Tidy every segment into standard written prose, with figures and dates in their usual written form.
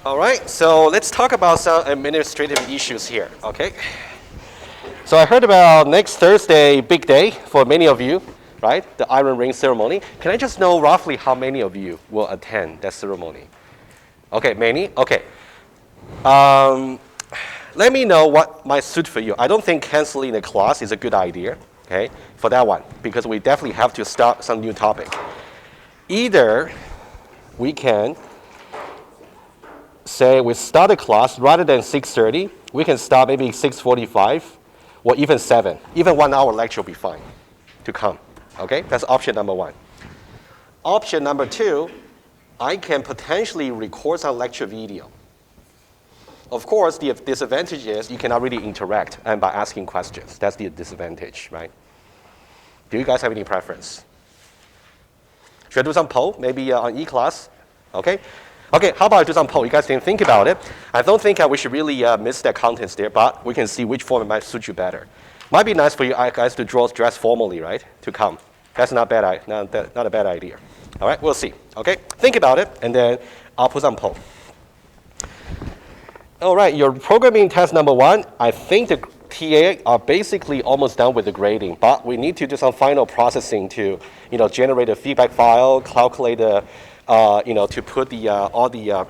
All right, so let's talk about some administrative issues here, okay? So I heard about next Thursday, big day for many of you, right? The Iron Ring ceremony. Can I just know roughly how many of you will attend that ceremony? Okay, many? Okay. Let me know what might suit for you. I don't think canceling the class is a good idea, okay, for that one, because we definitely have to start some new topic. Either we can say we start a class rather than 6:30, we can start maybe 6:45 or even 7. Even 1 hour lecture will be fine to come, okay? That's option number one. Option number two, I can potentially record some lecture video. Of course, the disadvantage is you cannot really interact and by asking questions. That's the disadvantage, right? Do you guys have any preference? Should I do some poll, maybe on e-class? Okay. Okay, how about I do some poll? You guys can think about it. I don't think we should really miss the contents there, but we can see which format might suit you better. Might be nice for you guys to dress formally, right, to come. That's not a bad idea. All right, we'll see. Okay, think about it, and then I'll put some poll. All right, your programming test number one, I think the TA are basically almost done with the grading, but we need to do some final processing to, generate a feedback file, calculate the, to put the all the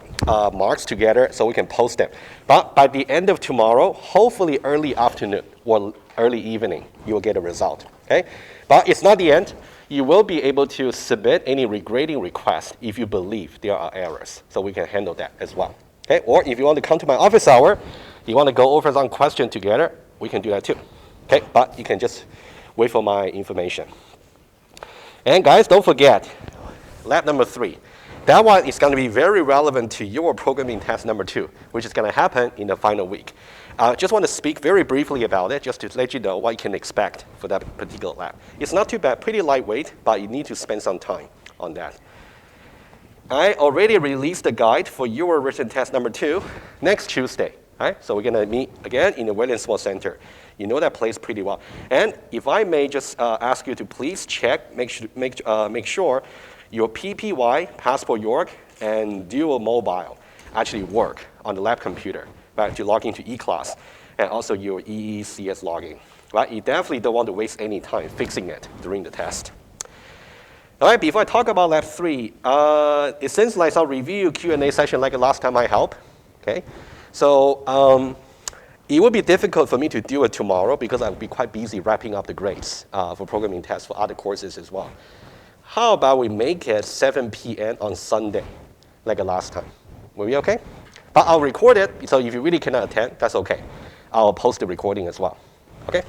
marks together so we can post them. But by the end of tomorrow, hopefully early afternoon or early evening, you will get a result. Okay, but it's not the end. You will be able to submit any regrading request if you believe there are errors, so we can handle that as well. Okay, or if you want to come to my office hour, you want to go over some question together, we can do that too. Okay, but you can just wait for my information. And guys, don't forget, lab number 3. That one is going to be very relevant to your programming test number 2, which is going to happen in the final week. Just want to speak very briefly about it, just to let you know what you can expect for that particular lab. It's not too bad, pretty lightweight, but you need to spend some time on that. I already released the guide for your written test number 2 next Tuesday. Right? So we're going to meet again in the Williams Sports Center. You know that place pretty well. And if I may just ask you to please check, make sure your PPY, Passport York, and Dual Mobile actually work on the lab computer, right, to log into eClass, and also your EECS login. Right? You definitely don't want to waste any time fixing it during the test. All right, before I talk about lab 3, it seems like some review Q&A session like the last time I helped. Okay? So it would be difficult for me to do it tomorrow because I'll be quite busy wrapping up the grades for programming tests for other courses as well. How about we make it 7 p.m. on Sunday, like the last time? Will be okay? But I'll record it, so if you really cannot attend, that's okay. I'll post the recording as well. Okay?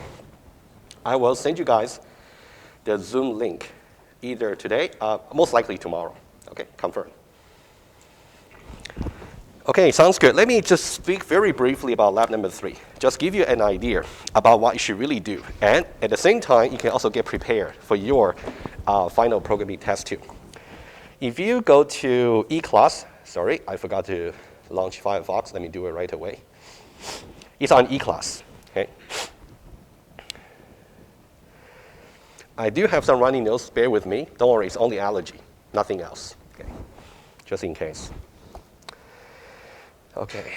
I will send you guys the Zoom link either today, most likely tomorrow. Okay, confirm. Okay, sounds good. Let me just speak very briefly about lab number 3. Just give you an idea about what you should really do. And at the same time, you can also get prepared for your final programming test too. If you go to eClass, sorry, I forgot to launch Firefox. Let me do it right away. It's on eClass. Okay. I do have some running notes. Bear with me. Don't worry, it's only allergy, nothing else. Okay. Just in case. Okay.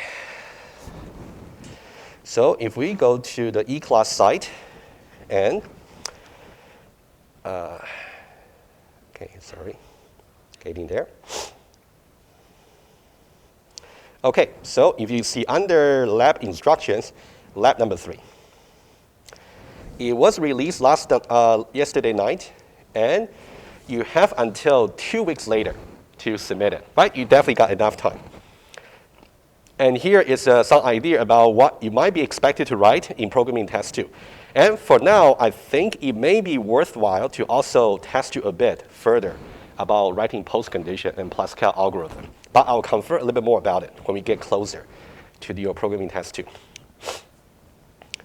So if we go to the eClass site and, okay, sorry, getting there. Okay, so if you see under lab instructions, lab number 3. It was released yesterday night, and you have until 2 weeks later to submit it, right? You definitely got enough time. And here is some idea about what you might be expected to write in programming test 2. And for now, I think it may be worthwhile to also test you a bit further about writing postcondition and Pascal algorithm. But I'll confer a little bit more about it when we get closer to your programming test 2.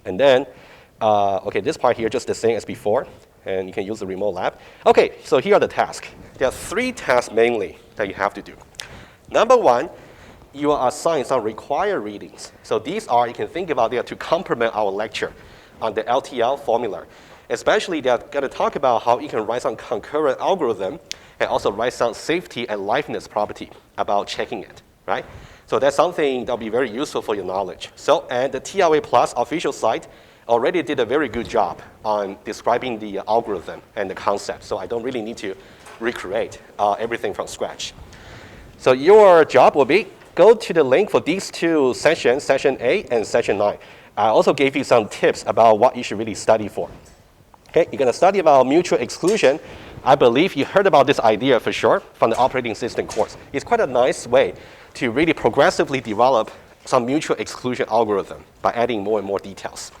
And then, okay, this part here just the same as before, and you can use the remote lab. Okay, so here are the tasks. There are 3 tasks mainly that you have to do. Number 1, you are assigned some required readings. So these are, you can think about they are to complement our lecture on the LTL formula. Especially they're going to talk about how you can write some concurrent algorithm and also write some safety and liveness property about checking it. right? So that's something that'll be very useful for your knowledge. So, and the TLA Plus official site already did a very good job on describing the algorithm and the concept. So I don't really need to recreate everything from scratch. So your job will be go to the link for these two sessions, session 8 and session 9. I also gave you some tips about what you should really study for. Okay, you're going to study about mutual exclusion. I believe you heard about this idea for sure from the operating system course. It's quite a nice way to really progressively develop some mutual exclusion algorithm by adding more and more details.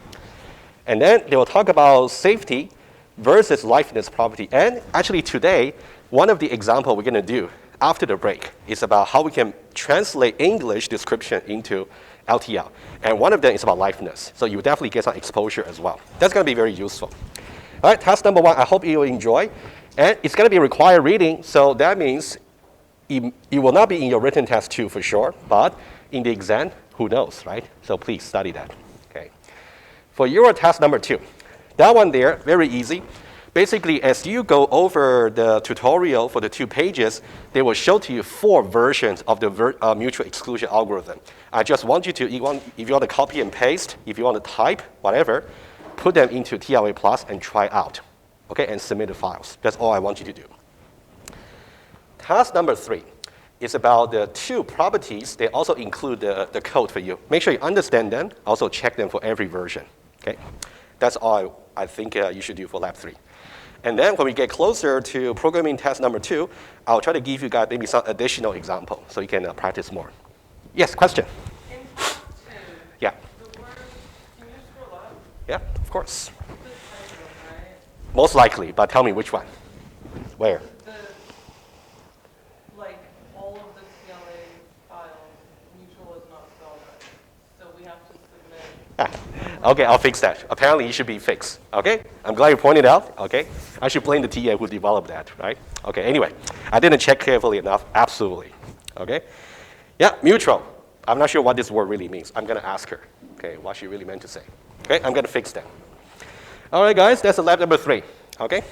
And then they will talk about safety versus liveness property. And actually today, one of the examples we're going to do after the break is about how we can translate English description into LTL. And one of them is about liveness. So you will definitely get some exposure as well. That's going to be very useful. All right, task number 1, I hope you will enjoy. And it's going to be required reading, so that means it will not be in your written test 2 for sure, but in the exam, who knows, right? So please study that, okay? For your task number 2, that one there, very easy. Basically, as you go over the tutorial for the 2 pages, they will show to you 4 versions of the mutual exclusion algorithm. I just want you to, if you want to copy and paste, if you want to type, whatever, put them into TLA Plus and try out, okay, and submit the files. That's all I want you to do. Task number 3 is about the 2 properties. They also include the code for you. Make sure you understand them. Also check them for every version, okay? That's all I think you should do for lab 3. And then when we get closer to programming task number 2, I'll try to give you guys maybe some additional example so you can practice more. Yes, question? In task 2, yeah. the word, can you scroll up? Yeah, of course. The title, right? Most likely, but tell me which one. Where? Like all of the TLA files, mutual is not spelled right. So we have to submit. Okay, I'll fix that. Apparently it should be fixed, okay? I'm glad you pointed out, okay? I should blame the TA who developed that, right? Okay, anyway, I didn't check carefully enough, absolutely, okay? Yeah, mutual. I'm not sure what this word really means. I'm gonna ask her, okay, what she really meant to say. Okay, I'm gonna fix that. All right, guys, that's lab number 3, okay?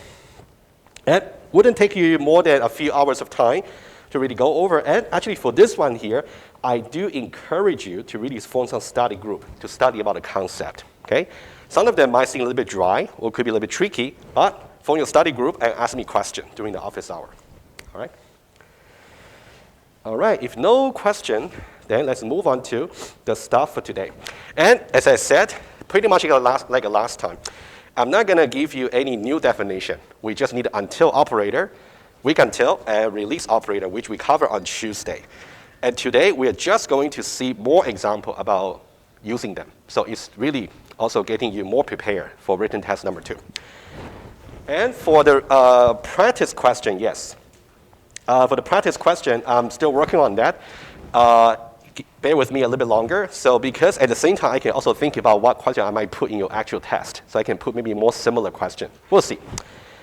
And wouldn't take you more than a few hours of time to really go over. And actually for this one here, I do encourage you to really form some study group to study about the concept, okay? Some of them might seem a little bit dry or could be a little bit tricky, but form your study group and ask me questions during the office hour, all right? All right, if no question, then let's move on to the stuff for today. And as I said, pretty much like last time, I'm not gonna give you any new definition. We just need until operator, week until, and release operator, which we cover on Tuesday. And today, we are just going to see more example about using them. So it's really also getting you more prepared for written test number 2. And for the practice question, yes. For the practice question, I'm still working on that. Bear with me a little bit longer. So because at the same time, I can also think about what question I might put in your actual test. So I can put maybe more similar question. We'll see.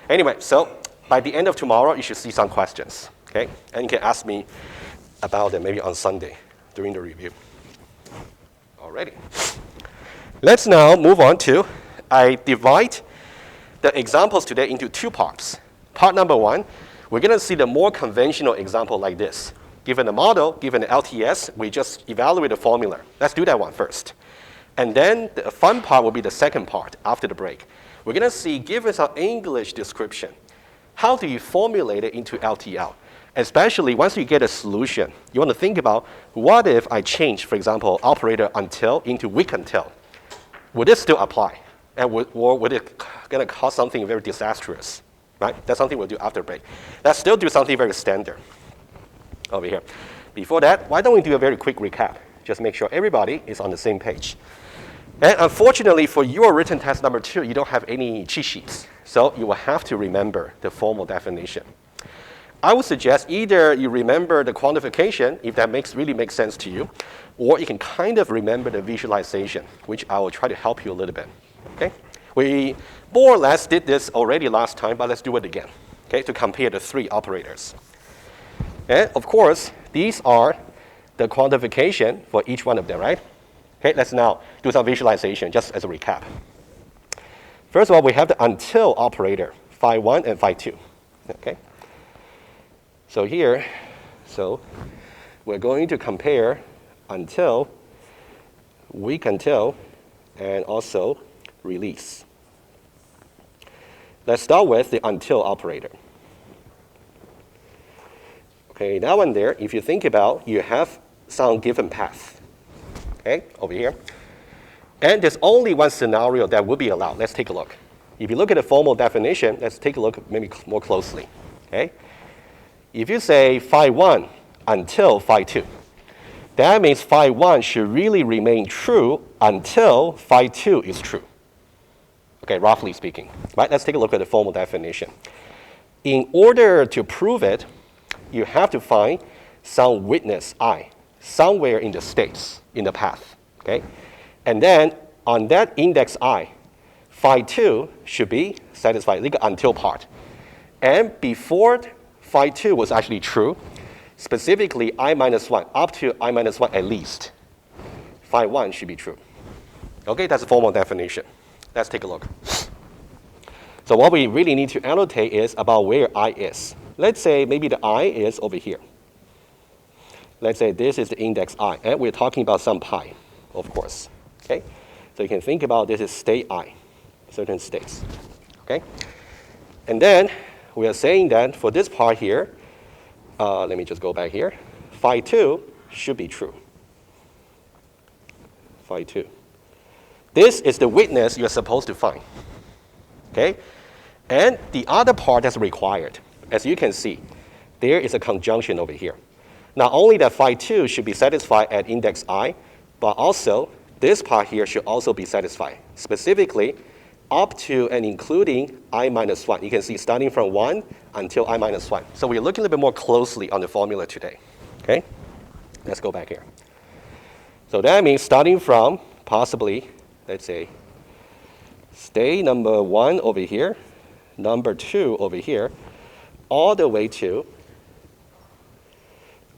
Anyway, so by the end of tomorrow, you should see some questions, okay? And you can ask me about them maybe on Sunday during the review. Alrighty. Let's now move on to, I divide the examples today into 2 parts. Part number 1, we're gonna see the more conventional example like this. Given the model, given the LTS, we just evaluate the formula. Let's do that one first. And then the fun part will be the second part after the break. We're gonna see, given some English description, how do you formulate it into LTL? Especially once you get a solution, you want to think about, what if I change, for example, operator until into week until? Would it still apply? And would it gonna cause something very disastrous, right? That's something we'll do after break. Let's still do something very standard over here. Before that, why don't we do a very quick recap? Just make sure everybody is on the same page. And unfortunately, for your written test number 2, you don't have any cheat sheets. So you will have to remember the formal definition. I would suggest either you remember the quantification, if that really makes sense to you, or you can kind of remember the visualization, which I will try to help you a little bit, okay? We more or less did this already last time, but let's do it again, okay, to compare the 3 operators. And of course, these are the quantification for each one of them, right? Okay, let's now do some visualization just as a recap. First of all, we have the until operator, phi 1 and phi 2, okay? So here, we're going to compare until, weak until, and also release. Let's start with the until operator. Okay, that one there, if you think about, you have some given path, okay, over here. And there's only one scenario that would be allowed. Let's take a look. If you look at the formal definition, let's take a look maybe more closely, okay? If you say phi 1 until phi 2, that means phi 1 should really remain true until phi 2 is true. Okay, roughly speaking. Right? Let's take a look at the formal definition. In order to prove it, you have to find some witness I somewhere in the states, in the path. Okay? And then on that index I, phi 2 should be satisfied, the until part. And before phi 2 was actually true, specifically I minus 1, up to I minus 1 at least, phi 1 should be true. Okay, that's the formal definition. Let's take a look. So what we really need to annotate is about where I is. Let's say maybe the I is over here. Let's say this is the index I, and we're talking about some pi, of course. Okay, so you can think about this is state I, certain states. Okay, and then we are saying that for this part here, let me just go back here. Phi 2 should be true. Phi 2. This is the witness you're supposed to find. Okay? And the other part that's required, as you can see, there is a conjunction over here. Not only that phi 2 should be satisfied at index I, but also this part here should also be satisfied. Specifically, up to and including I minus 1. You can see starting from 1 until I minus 1. So we're looking a little bit more closely on the formula today. Okay? Let's go back here. So that means starting from possibly, let's say, state number 1 over here, number 2 over here, all the way to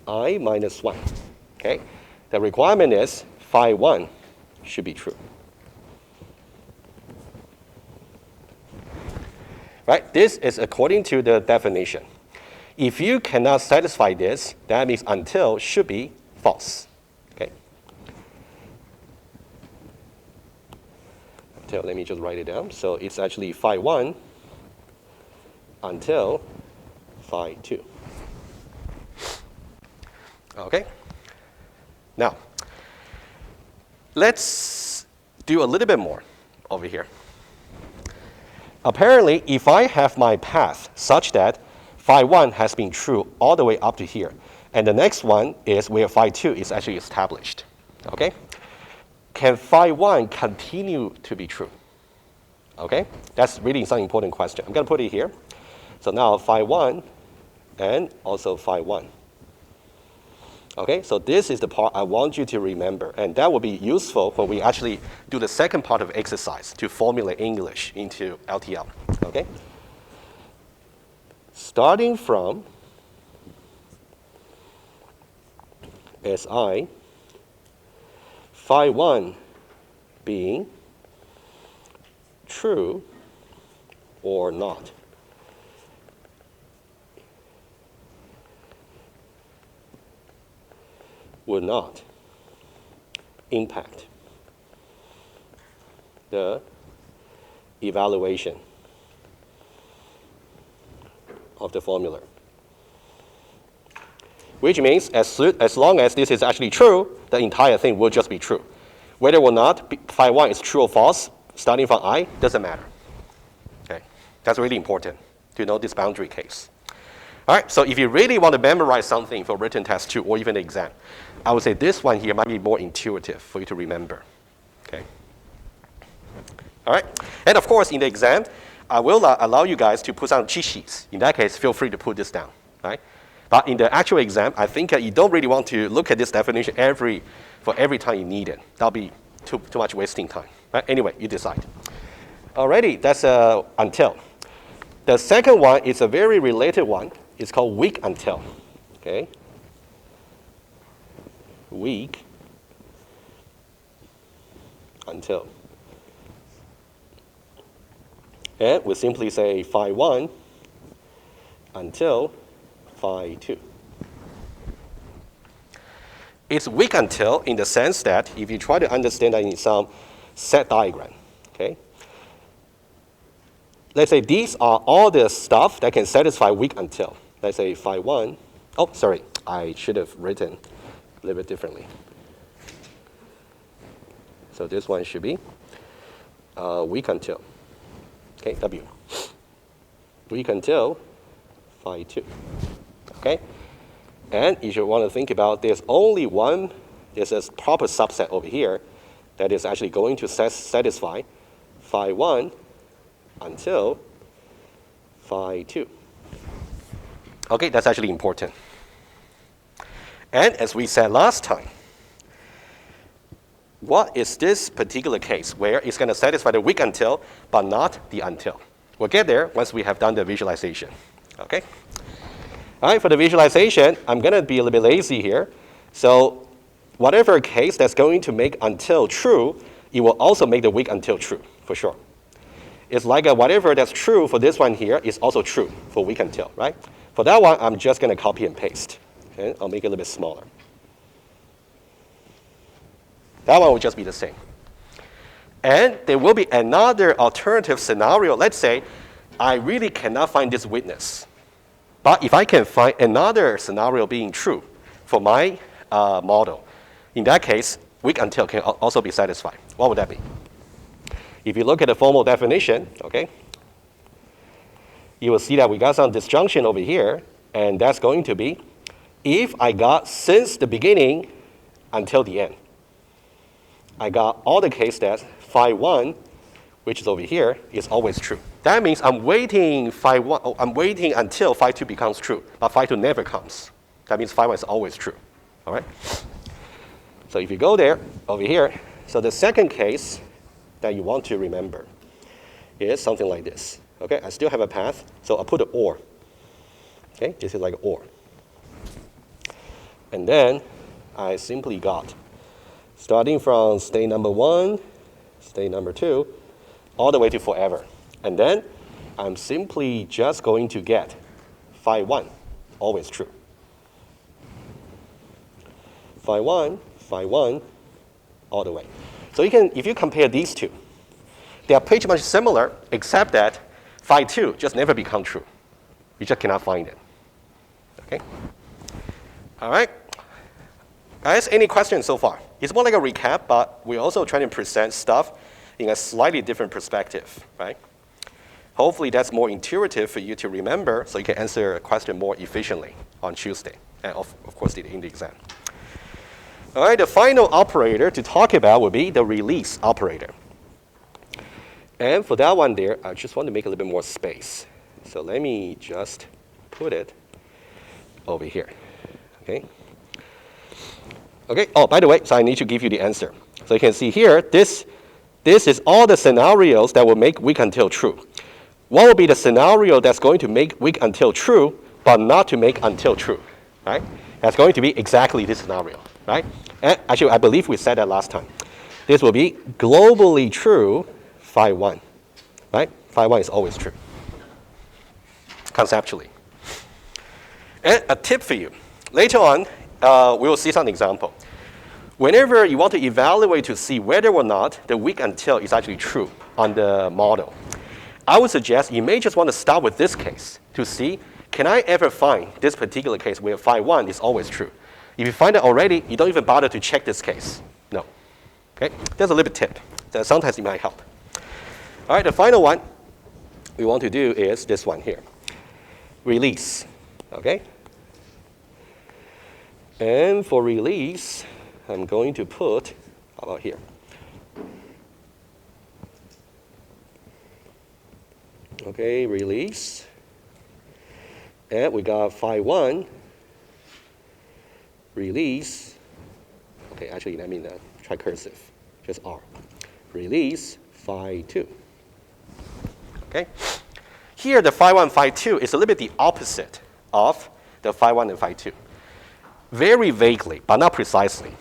I minus 1. Okay? The requirement is phi 1 should be true. Right? This is according to the definition. If you cannot satisfy this, that means until should be false. Okay? Until, let me just write it down. So it's actually phi 1 until phi 2. Okay? Now, let's do a little bit more over here. Apparently, if I have my path such that phi 1 has been true all the way up to here, and the next one is where phi 2 is actually established, okay? Can phi 1 continue to be true? Okay? That's really some important question. I'm going to put it here. So now phi 1 and also phi 1. Okay, so this is the part I want you to remember, and that will be useful when we actually do the second part of exercise to formulate English into LTL. Okay? Starting from SI, phi 1 being true or not. Will not impact the evaluation of the formula. Which means as long as this is actually true, the entire thing will just be true. Whether or not phi 1 is true or false, starting from I, doesn't matter. Okay, that's really important to know this boundary case. All right, so if you really want to memorize something for written test 2 or even the exam, I would say this one here might be more intuitive for you to remember. Okay. All right, and of course in the exam, I will allow you guys to put some cheat sheets. In that case, feel free to put this down. Right? But in the actual exam, I think you don't really want to look at this definition for every time you need it. That'll be too much wasting time. Right? Anyway, you decide. Alrighty, that's until. The second one is a very related one. It's called weak until. Okay? Weak until. And we simply say phi 1 until phi 2. It's weak until in the sense that if you try to understand that in some set diagram, okay? Let's say these are all the stuff that can satisfy weak until. Let's say phi 1. Oh, sorry, I should have written a little bit differently. So this one should be weak until, okay, W. Weak until phi 2, okay? And you should want to think about there's only one, there's a proper subset over here that is actually going to satisfy phi 1 until phi 2. Okay, that's actually important. And as we said last time, what is this particular case where it's going to satisfy the weak until but not the until? We'll get there once we have done the visualization. Okay? All right, for the visualization, I'm going to be a little bit lazy here. So whatever case that's going to make until true, it will also make the weak until true, for sure. It's like whatever that's true for this one here is also true for weak until, right? For that one, I'm just going to copy and paste. Okay? I'll make it a little bit smaller. That one will just be the same. And there will be another alternative scenario. Let's say I really cannot find this witness. But if I can find another scenario being true for my model, in that case, weak until can also be satisfied. What would that be? If you look at the formal definition, okay, you will see that we got some disjunction over here, and that's going to be if I got since the beginning until the end. I got all the case that phi 1, which is over here, is always true. That means I'm waiting phi 1, I'm waiting until phi 2 becomes true, but phi 2 never comes. That means phi 1 is always true. All right? So if you go there, over here, so the second case that you want to remember is something like this. Okay, I still have a path, so I'll put an OR. Okay, this is like an OR. And then I simply got, starting from state number 1, state number 2, all the way to forever. And then I'm simply just going to get phi 1, always true. Phi 1, all the way. So you can, if you compare these two, they are pretty much similar, except that phi 2 just never become true. You just cannot find it. Okay? All right. Guys, any questions so far? It's more like a recap, but we're also trying to present stuff in a slightly different perspective, right? Hopefully that's more intuitive for you to remember so you can answer a question more efficiently on Tuesday, and of course in the exam. All right, the final operator to talk about would be the release operator. And for that one there, I just want to make a little bit more space. So let me just put it over here, okay? Okay, oh, by the way, so I need to give you the answer. So you can see here, this is all the scenarios that will make weak until true. What will be the scenario that's going to make weak until true, but not to make until true, right? That's going to be exactly this scenario, right? And actually, I believe we said that last time. This will be globally true phi 1, right? Phi 1 is always true, conceptually. And a tip for you. Later on, we will see some example. Whenever you want to evaluate to see whether or not the weak until is actually true on the model, I would suggest you may just want to start with this case to see, can I ever find this particular case where phi 1 is always true? If you find it already, you don't even bother to check this case. No. Okay? There's a little bit tip that sometimes it might help. All right, the final one we want to do is this one here. Release. Okay? And for release, I'm going to put, how about here? Okay, release. And we got phi 1, release. Okay, actually, I mean, try cursive, just R. Release phi 2. Okay? Here, the phi 1, phi 2 is a little bit the opposite of the phi 1 and phi 2. Very vaguely, but not precisely.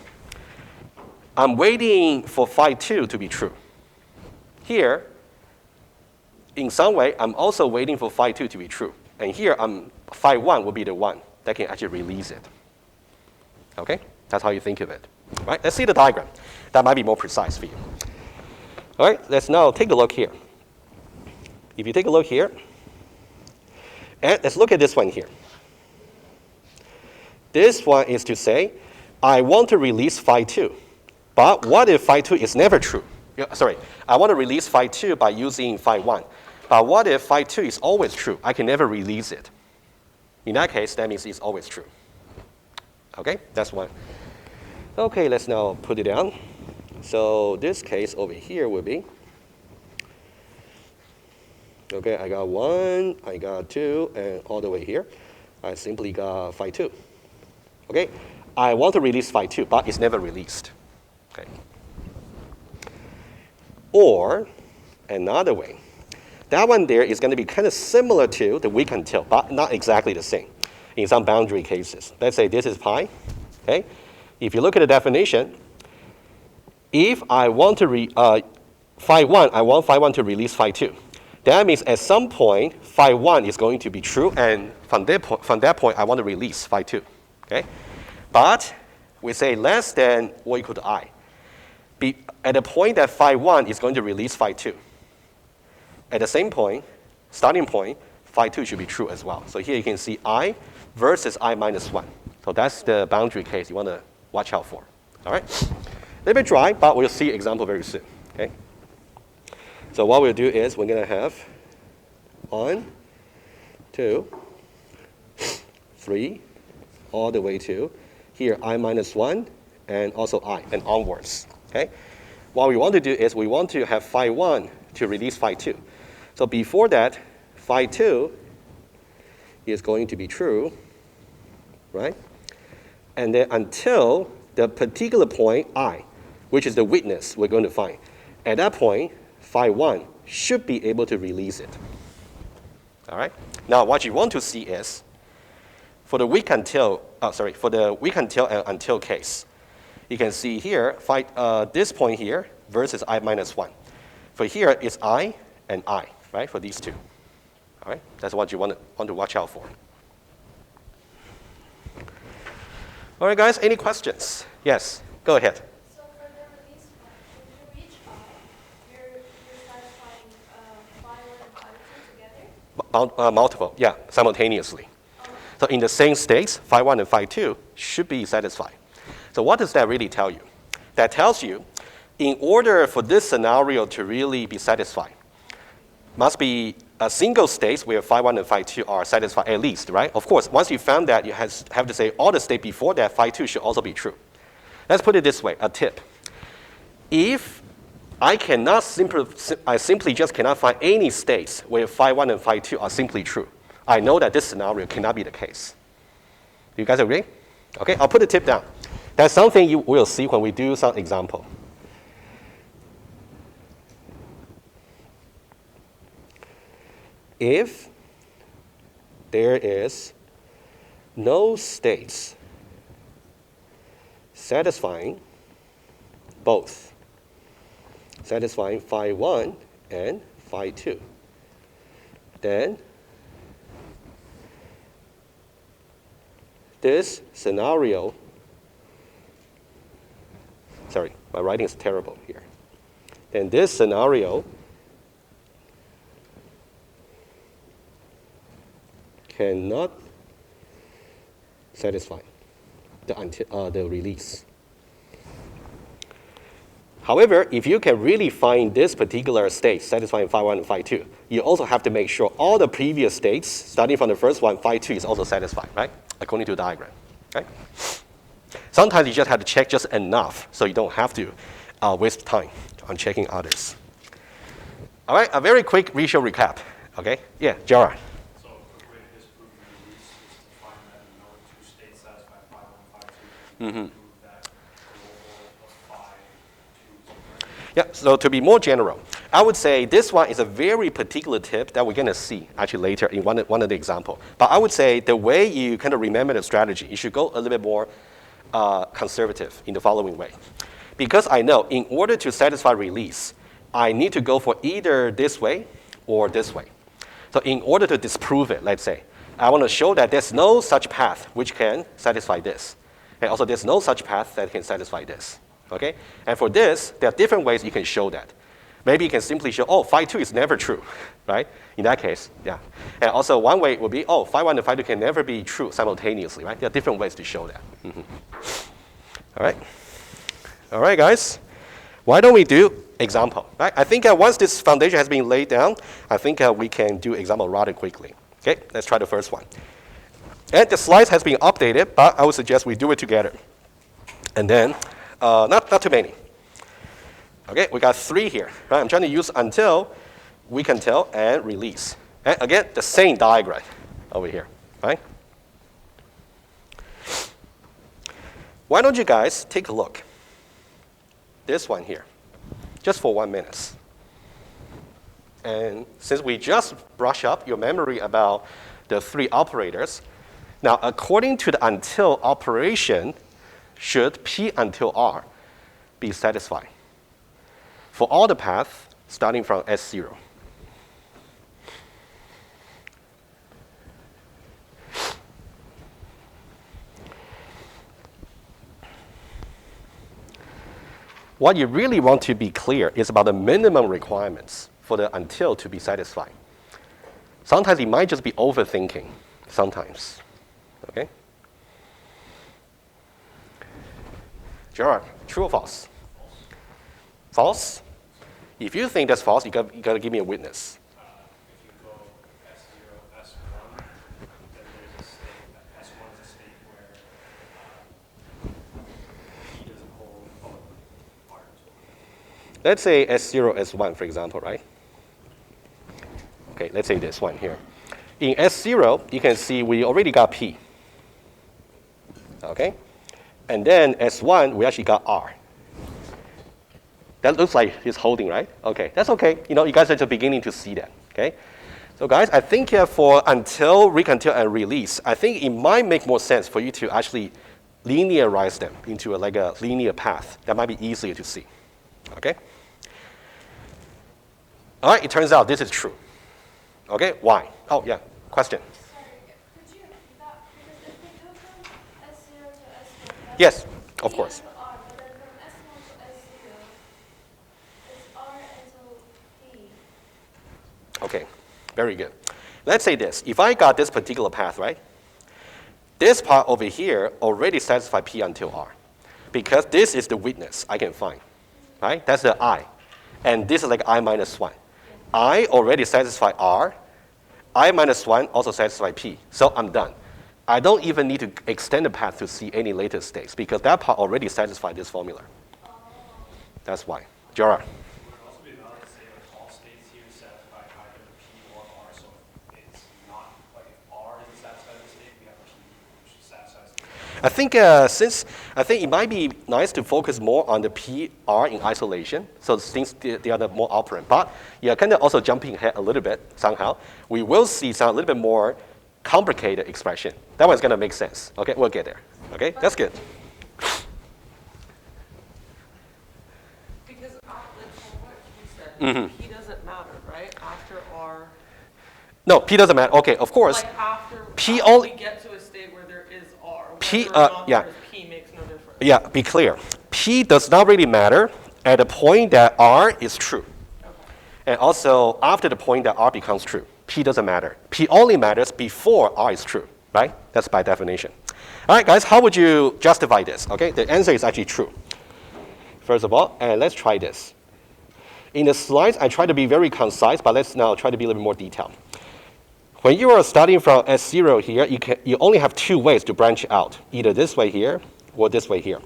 I'm waiting for phi 2 to be true. Here, in some way, I'm also waiting for phi 2 to be true. And here, phi 1 will be the one that can actually release it. Okay? That's how you think of it. Right? Let's see the diagram. That might be more precise for you. All right, let's now take a look here. If you take a look here, and let's look at this one here. This one is to say, I want to release phi 2. But what if phi 2 is never true? I want to release phi 2 by using phi 1. But what if phi 2 is always true? I can never release it. In that case, that means it's always true. Okay, that's one. Okay, let's now put it down. So this case over here will be, okay, I got 1, I got 2, and all the way here, I simply got phi 2. Okay, I want to release phi 2, but it's never released. Okay. Or another way, that one there is going to be kind of similar to the weak until, but not exactly the same in some boundary cases. Let's say this is pi. Okay, if you look at the definition, if I want to phi 1, I want phi 1 to release phi 2. That means at some point, phi 1 is going to be true, and from that point, I want to release phi 2. Okay? But we say less than or equal to I. At the point that phi 1 is going to release phi 2. At the same point, starting point, phi 2 should be true as well. So here you can see I versus I minus 1. So that's the boundary case you want to watch out for. All right? A little bit dry, but we'll see example very soon. Okay? So what we'll do is we're going to have 1, 2, 3, all the way to here I minus 1 and also I and onwards. Okay? What we want to do is we want to have phi 1 to release phi 2. So before that, phi 2 is going to be true, right? And then until the particular point I, which is the weakness we're going to find. At that point, phi 1 should be able to release it. All right? Now what you want to see is for the weak until, and until case, you can see here, this point here versus I minus 1. For here, it's I and I, right, for these two. All right? That's what you want to watch out for. All right, guys, any questions? Yes, go ahead. So for the release point, when you reach I, you're satisfying phi 1 and phi 2 together? Multiple, yeah, simultaneously. So in the same states, phi 1 and phi 2 should be satisfied. So what does that really tell you? That tells you, in order for this scenario to really be satisfied, must be a single state where phi 1 and phi 2 are satisfied at least, right? Of course, once you found that, you have to say all the states before that, phi 2 should also be true. Let's put it this way, a tip. If I simply just cannot find any states where phi 1 and phi 2 are simply true, I know that this scenario cannot be the case. Do you guys agree? Okay, I'll put a tip down. That's something you will see when we do some example. If there is no states satisfying both, satisfying phi 1 and phi 2, then this scenario, sorry, my writing is terrible here. Then this scenario cannot satisfy the release. However, if you can really find this particular state satisfying phi 1 and phi 2, you also have to make sure all the previous states, starting from the first one, phi 2 is also satisfied, right? According to the diagram, right? Sometimes you just have to check just enough so you don't have to waste time on checking others. All right, a very quick visual recap, okay? Yeah, Gerard. So a quick way to disprove the release is to find that no two states satisfy phi 1 and phi 2. Prove that the overall of phi 2 is correct. Yeah, so to be more general, I would say this one is a very particular tip that we're going to see actually later in one of the examples. But I would say the way you kind of remember the strategy, you should go a little bit more conservative in the following way. Because I know in order to satisfy release, I need to go for either this way or this way. So in order to disprove it, let's say, I want to show that there's no such path which can satisfy this. And also, there's no such path that can satisfy this. Okay? And for this, there are different ways you can show that. Maybe you can simply show, oh, phi 2 is never true, right? In that case, yeah. And also, one way would be, oh, phi 1 and phi 2 can never be true simultaneously, right? There are different ways to show that. All right. All right, guys. Why don't we do example, right? I think once this foundation has been laid down, I think we can do example rather quickly. Okay, let's try the first one. And the slides has been updated, but I would suggest we do it together. And then, not too many. Okay, we got 3 here, right? I'm trying to use until, we can tell, and release. And again, the same diagram over here, right? Why don't you guys take a look? This one here, just for 1 minute. And since we just brush up your memory about the 3 operators, now according to the until operation, should P until R be satisfied for all the paths starting from S0? What you really want to be clear is about the minimum requirements for the until to be satisfied. Sometimes it might just be overthinking, sometimes, okay? Gerard, true or false? False? If you think that's false, you got to give me a witness. If you go S0, S1, then there's a state, S1 is a state where P doesn't hold R. Let's say S0, S1, for example, right? Okay, let's say this one here. In S0, you can see we already got P. Okay? And then S1, we actually got R. That looks like it's holding, right? Okay, that's okay. You know, you guys are just beginning to see that, okay? So guys, I think for until, recontil, and release, I think it might make more sense for you to actually linearize them into like a linear path. That might be easier to see, okay? All right, it turns out this is true. Okay, why? Oh, yeah, question. Sorry, could you repeat that? Because if we go from S0 to S1, Yes, of course. P until R, but then from S1 to S0, it's R until P. Okay, very good. Let's say this. If I got this particular path, right? This part over here already satisfies P until R. Because this is the witness I can find, right? That's the I. And this is like I minus 1. I already satisfy R. I minus 1 also satisfy P. So I'm done. I don't even need to extend the path to see any later states because that part already satisfies this formula. That's why. Gerard. Would it also be valid to say like all states here satisfy either P or R, so it's not like if R isn't satisfied in the state, we have P which satisfies the state. I think it might be nice to focus more on the P, R in isolation. So since they are the more operant. But yeah, kind of also jumping ahead a little bit somehow. We will see some a little bit more complicated expression. That one's going to make sense. Okay, we'll get there. Okay, that's good. Because from what you said, P doesn't matter, right? After R, No, P doesn't matter. Okay, of course. like after P after only- we get to a state where there is R, P, whether or not yeah. there is P makes no difference. Yeah, be clear. P does not really matter at the point that R is true. And also after the point that R becomes true. P doesn't matter. P only matters before R is true, right? That's by definition. All right, guys, how would you justify this? Okay, the answer is actually true. First of all, and let's try this. In the slides, I try to be very concise, but let's now try to be a little bit more detailed. When you are starting from S0 here, you only have 2 ways to branch out, either this way here or this way here.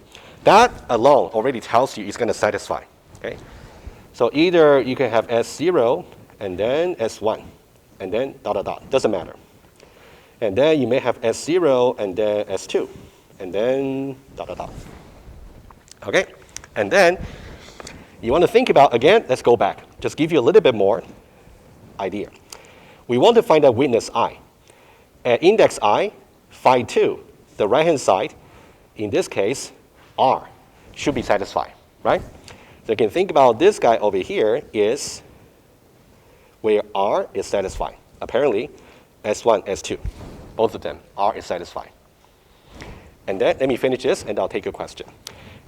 That alone already tells you it's going to satisfy. Okay? So either you can have S0 and then S1 and then dot, dot, dot. Doesn't matter. And then you may have S0 and then S2 and then dot, dot, dot. Okay? And then you want to think about, again, let's go back. Just give you a little bit more idea. We want to find a witness I. At index I, phi 2, the right-hand side, in this case, R, should be satisfied, right? So you can think about this guy over here is where R is satisfied. Apparently, S1, S2, both of them, R is satisfied. And then let me finish this, and I'll take your question.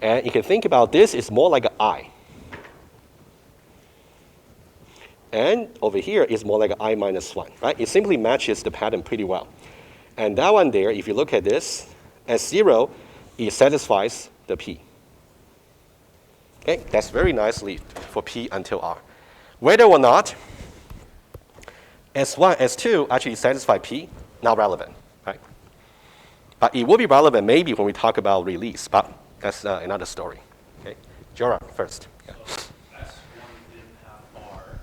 And you can think about this is more like an I. And over here is more like an I minus 1, right? It simply matches the pattern pretty well. And that one there, if you look at this, S0, it satisfies the P. Okay, that's very nicely for P until R. Whether or not S1, S2 actually satisfy P, not relevant, right? But it will be relevant maybe when we talk about release, but that's another story. Okay, Jora first. Yeah. So S1 didn't have R,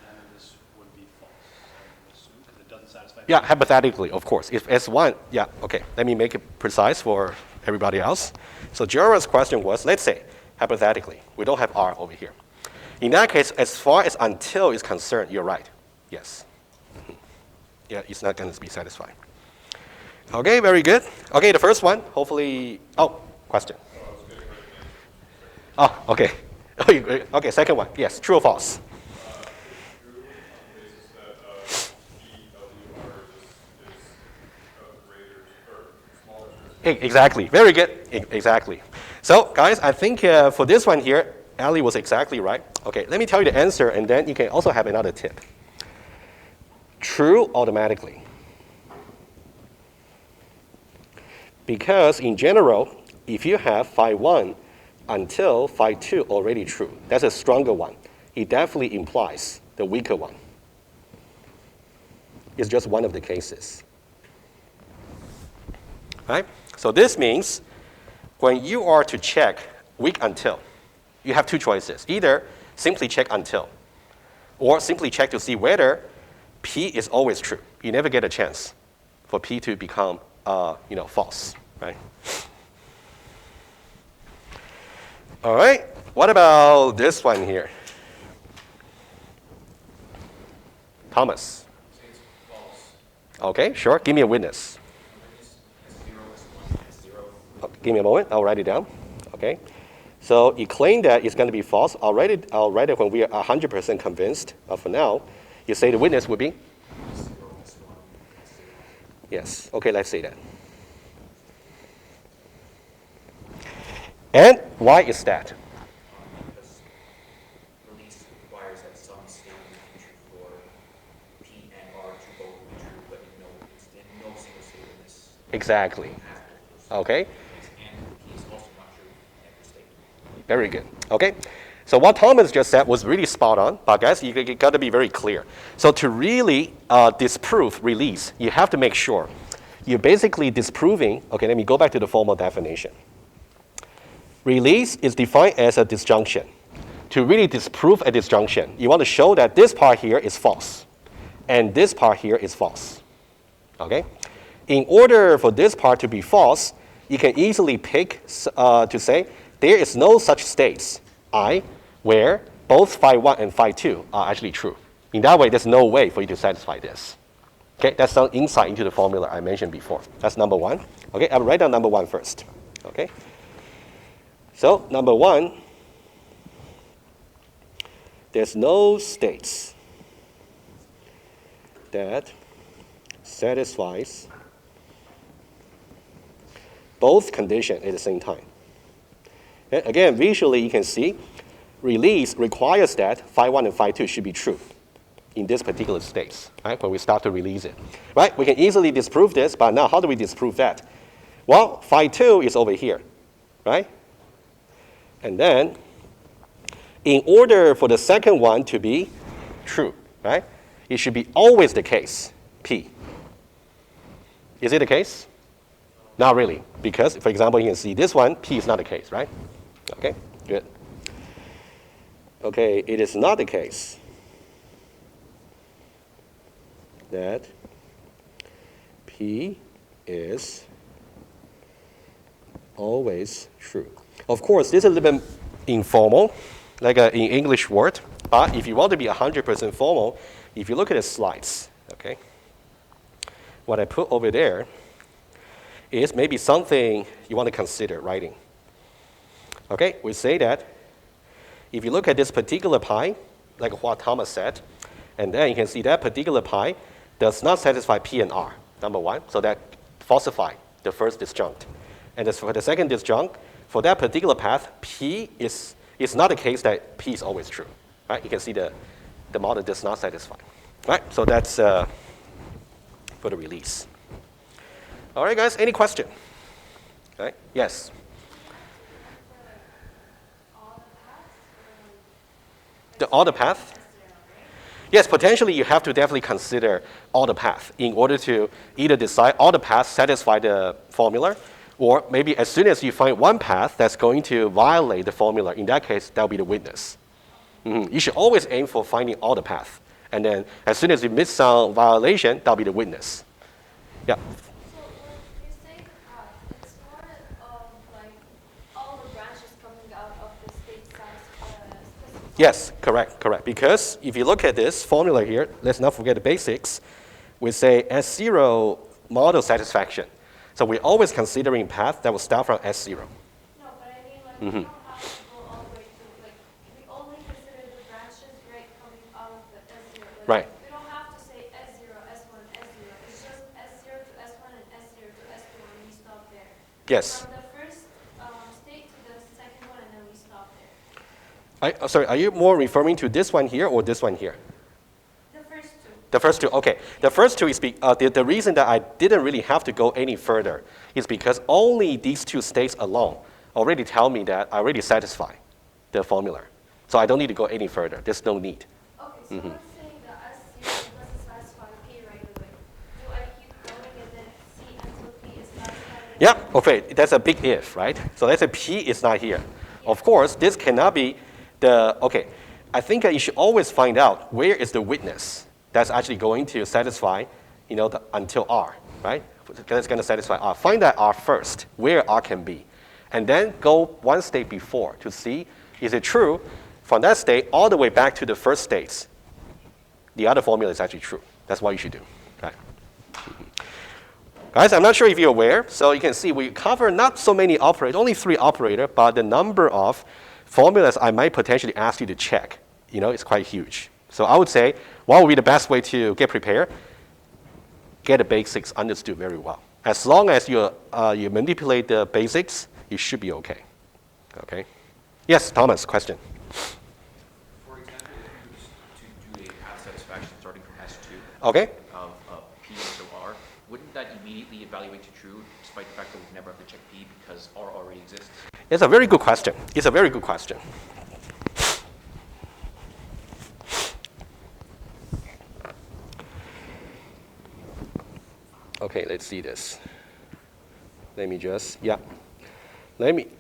then this would be false, I would assume, because it doesn't satisfy. Yeah, hypothetically, of course. If S1, yeah, okay. Let me make it precise for everybody else. So Jora's question was, let's say, hypothetically, we don't have R over here. In that case, as far as until is concerned, you're right. Yes. Yeah, it's not going to be satisfied. Okay, very good. Okay, the first one, hopefully, oh, question. Oh, okay. Okay, second one, yes, true or false? Exactly, very good, exactly. So, guys, I think for this one here, Ali was exactly right. Okay, let me tell you the answer, and then you can also have another tip. True automatically. Because in general, if you have phi 1 until phi 2 already true, that's a stronger one. It definitely implies the weaker one. It's just one of the cases. Right? So this means when you are to check weak until, you have two choices. Either simply check until, or simply check to see whether P is always true. You never get a chance for P to become false, right? All right, what about this one here? Thomas. It's false. Okay, sure, give me a witness. Give me a moment, I'll write it down. Okay, so you claim that it's going to be false. I'll write it when we are 100% convinced. But for now, you say the witness would be? Yes, okay, let's say that. And why is that? Because release requires that some state in the future for P and R to both be true, but in no single state in this. Exactly. Okay. And P is also not true in every state. Very good. Okay. So what Thomas just said was really spot on, but guys, you got to be very clear. So to really disprove release, you have to make sure you're basically disproving. Okay, let me go back to the formal definition. Release is defined as a disjunction. To really disprove a disjunction, you want to show that this part here is false, and this part here is false. Okay? In order for this part to be false, you can easily pick to say there is no such states, I, where both phi 1 and phi 2 are actually true. In that way, there's no way for you to satisfy this. Okay, that's some insight into the formula I mentioned before. That's number one. Okay, I'll write down number one first. Okay. So number one, there's no states that satisfies both conditions at the same time. Okay? Again, visually you can see release requires that phi 1 and phi 2 should be true in this particular state, right, when we start to release it. Right? We can easily disprove this, but now how do we disprove that? Well, phi 2 is over here, right? And then, in order for the second one to be true, right, it should be always the case, P. Is it the case? Not really, because, for example, you can see this one, P is not the case, right? Okay, good. Okay, it is not the case that P is always true. Of course, this is a little bit informal, like an English word, but if you want to be 100% formal, if you look at the slides, okay, what I put over there is maybe something you want to consider writing. Okay, we say that if you look at this particular pi, like what Thomas said, and then you can see that particular pi does not satisfy P and R, number one, so that falsifies the first disjunct. And for the second disjunct, for that particular path, P is not the case that P is always true. Right? You can see the model does not satisfy. Right? So that's for the release. All right, guys, any question? All right? Yes? All the path? Yes, potentially you have to definitely consider all the path in order to either decide all the paths satisfy the formula, or maybe as soon as you find one path that's going to violate the formula, in that case, that'll be the witness. You should always aim for finding all the path. And then as soon as you miss some violation, that'll be the witness. Yeah. So when you say the path, it's more like all the branches coming out of the state specified. Yes, correct. Because if you look at this formula here, let's not forget the basics. We say S0 model satisfaction. So we're always considering path that will start from S0. No, but I mean, like, we don't have to go all the way to, like, we only consider the branches, right, coming out of the S0. Like, Right. we don't have to say S0, S1, S0. It's just S0 to S1 and S0 to S2, and we stop there. Yes. From the first state to the second one, and then we stop there. Sorry, are you more referring to this one here or this one here? The first two. The first two, okay. The first two is the reason that I didn't really have to go any further is because only these two states alone already tell me that I already satisfy the formula. So I don't need to go any further. There's no need. Okay, so let's say that S0 doesn't satisfy P right away. Do I keep going and then see until P is satisfied? Yeah, okay, that's a big if, right? So let's say P is not here. Of course, this cannot be okay, I think that you should always find out where is the witness that's actually going to satisfy, until R, right? That's going to satisfy R. Find that R first, where R can be. And then go one state before to see, is it true? From that state all the way back to the first states, the other formula is actually true. That's what you should do, right? Guys, I'm not sure if you're aware, so you can see we cover not so many operators, only 3 operators, but the number of formulas I might potentially ask you to check, it's quite huge. So I would say, what would be the best way to get prepared? Get the basics understood very well. As long as you manipulate the basics, you should be okay. Okay? Yes, Thomas, question. For example, if you were to do a path satisfaction starting from S2 Okay? of P to R, wouldn't that immediately evaluate to true, despite the fact that we never have to check P because R already exists? It's a very good question. It's a very good question. Okay, let's see this.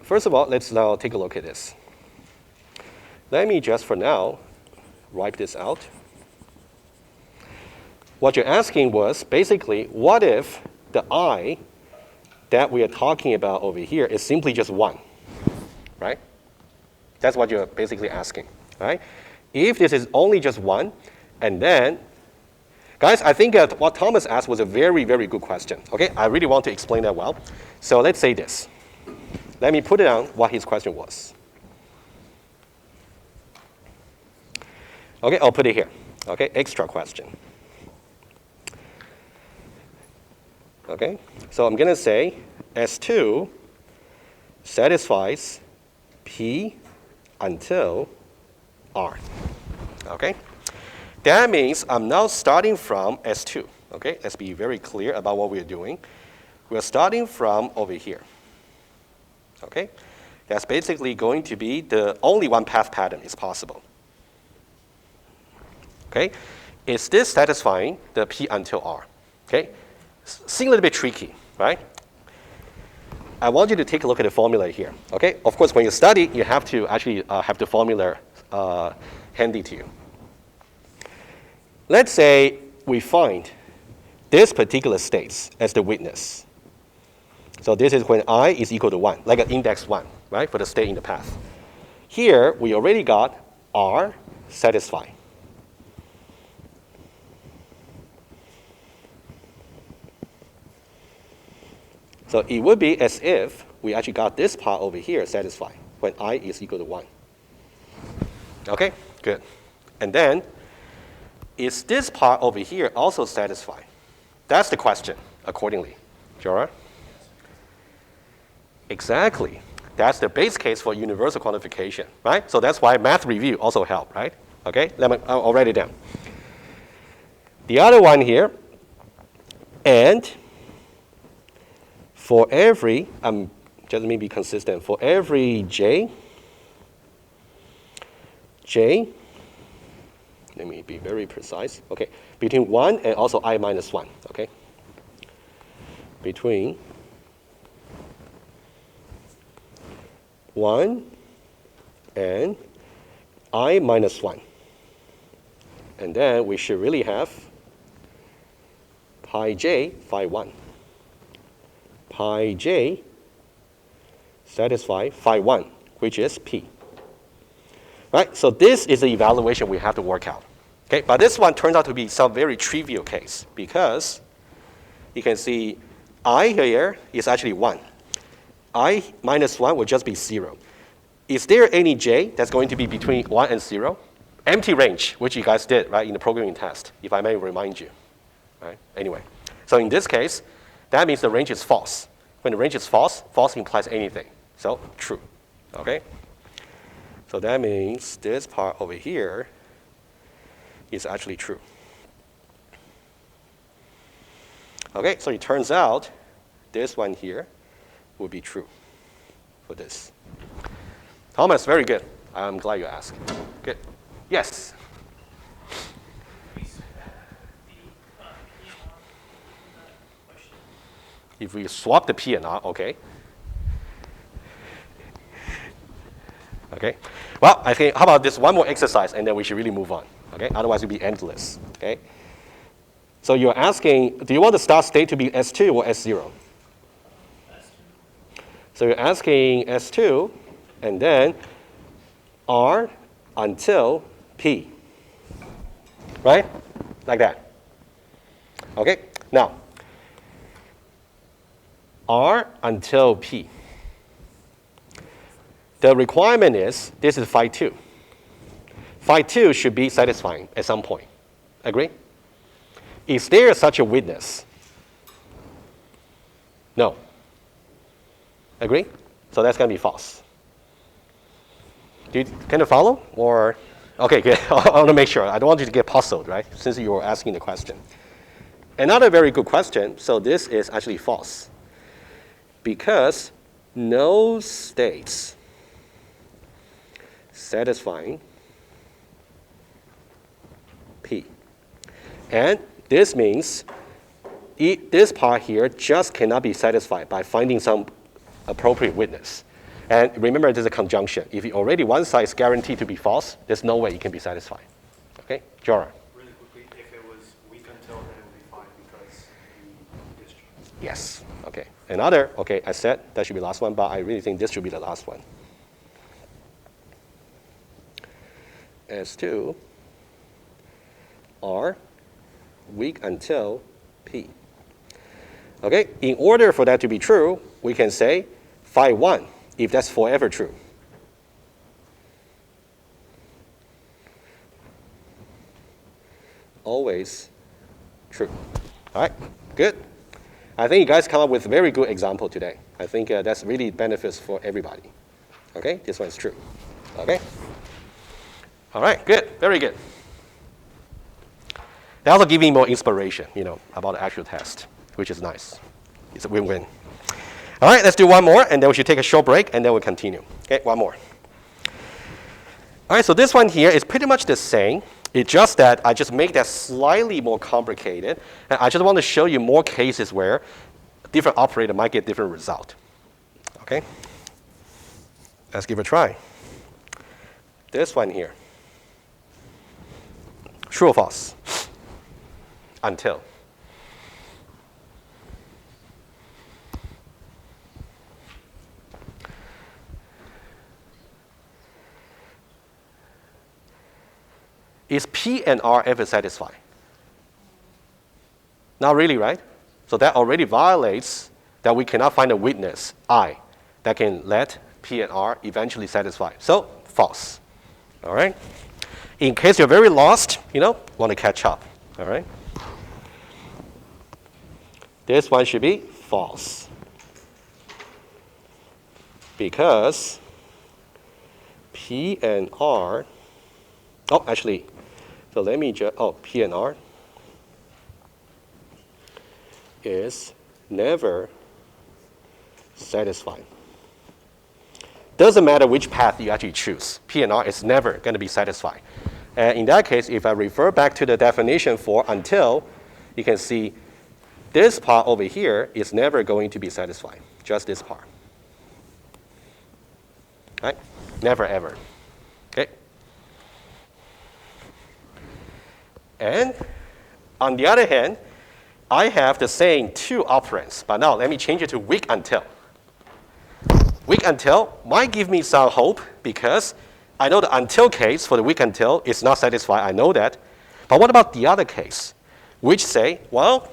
First of all, let's now take a look at this. Let me just for now wipe this out. What you're asking was basically, what if the I that we are talking about over here is simply just 1, right? That's what you're basically asking, right? If this is only just 1, and then, guys, I think what Thomas asked was a very, very good question, okay? I really want to explain that well. So let's say this. Let me put down what his question was. Okay, I'll put it here, okay? Extra question. Okay, so I'm going to say S2 satisfies P until R. Okay, that means I'm now starting from S2. Okay, let's be very clear about what we're doing. We're starting from over here. Okay, that's basically going to be the only one path pattern is possible. Okay, is this satisfying the P until R? Okay. Seems a little bit tricky, right? I want you to take a look at the formula here, okay? Of course, when you study, you have to actually have the formula handy to you. Let's say we find this particular state as the witness. So this is when I is equal to 1, like an index 1, right, for the state in the path. Here, we already got R satisfy. So it would be as if we actually got this part over here satisfied when I is equal to 1. Okay, good. And then, is this part over here also satisfied? That's the question, accordingly. Jorah? Exactly. That's the base case for universal quantification, right? So that's why math review also help, right? Okay, I'll write it down. The other one here, and for every, just let me be consistent, for every j, let me be very precise, okay, between 1 and also I minus 1, okay? Between 1 and I minus 1. And then we should really have pi j phi 1. Pi j satisfy phi 1, which is p. Right? So this is the evaluation we have to work out. Okay? But this one turns out to be some very trivial case because you can see I here is actually 1. I minus 1 will just be 0. Is there any j that's going to be between 1 and 0? Empty range, which you guys did, right, in the programming test, if I may remind you. Right? Anyway, so in this case, that means the range is false. When the range is false, false implies anything. So true. Okay? So that means this part over here is actually true. Okay, so it turns out this one here will be true for this. Thomas, very good. I'm glad you asked. Good. Yes? If we swap the P and R, okay. Okay. Well, I think, how about this one more exercise, and then we should really move on. Okay. Otherwise, it'll be endless. Okay. So you're asking, do you want the start state to be S2 or S0? So you're asking S2, and then R until P. Right? Like that. Okay. Now, R until P. The requirement is, this is phi 2. Phi 2 should be satisfying at some point. Agree? Is there such a witness? No. Agree? So that's going to be false. Can you follow? Or, okay, good. I want to make sure. I don't want you to get puzzled, right? Since you were asking the question. Another very good question. So this is actually false. Because no states satisfying P. And this means this part here just cannot be satisfied by finding some appropriate witness. And remember, there's a conjunction. If already one side is guaranteed to be false, there's no way it can be satisfied. Okay, Jorah. Really quickly, if it was weak until, then it would be fine because you discharge. Yes. Okay. Another, okay, I said that should be the last one, but I really think this should be the last one. S2 R weak until P. Okay, in order for that to be true, we can say phi 1, if that's forever true. Always true. All right, good. I think you guys come up with a very good example today. I think that's really benefits for everybody. Okay, this one's true. Okay. All right, good, very good. They also give me more inspiration, about the actual test, which is nice. It's a win-win. All right, let's do one more, and then we should take a short break, and then we'll continue. Okay, one more. All right, so this one here is pretty much the same. It's just that I just make that slightly more complicated, and I just want to show you more cases where different operator might get different result. Okay? Let's give it a try. This one here. True or false? Until. Is P and R ever satisfied? Not really, right? So that already violates that we cannot find a witness, I, that can let P and R eventually satisfy. So, false. All right? In case you're very lost, want to catch up. All right? This one should be false. because P and R, oh, actually, so let me just, oh, P and R is never satisfied. Doesn't matter which path you actually choose. P and R is never going to be satisfied. And in that case, if I refer back to the definition for until, you can see this part over here is never going to be satisfied. Just this part. Right? Never ever. Okay? And on the other hand, I have the same two operands, but now let me change it to weak until. Weak until might give me some hope because I know the until case for the weak until is not satisfied. I know that. But what about the other case, which say, well,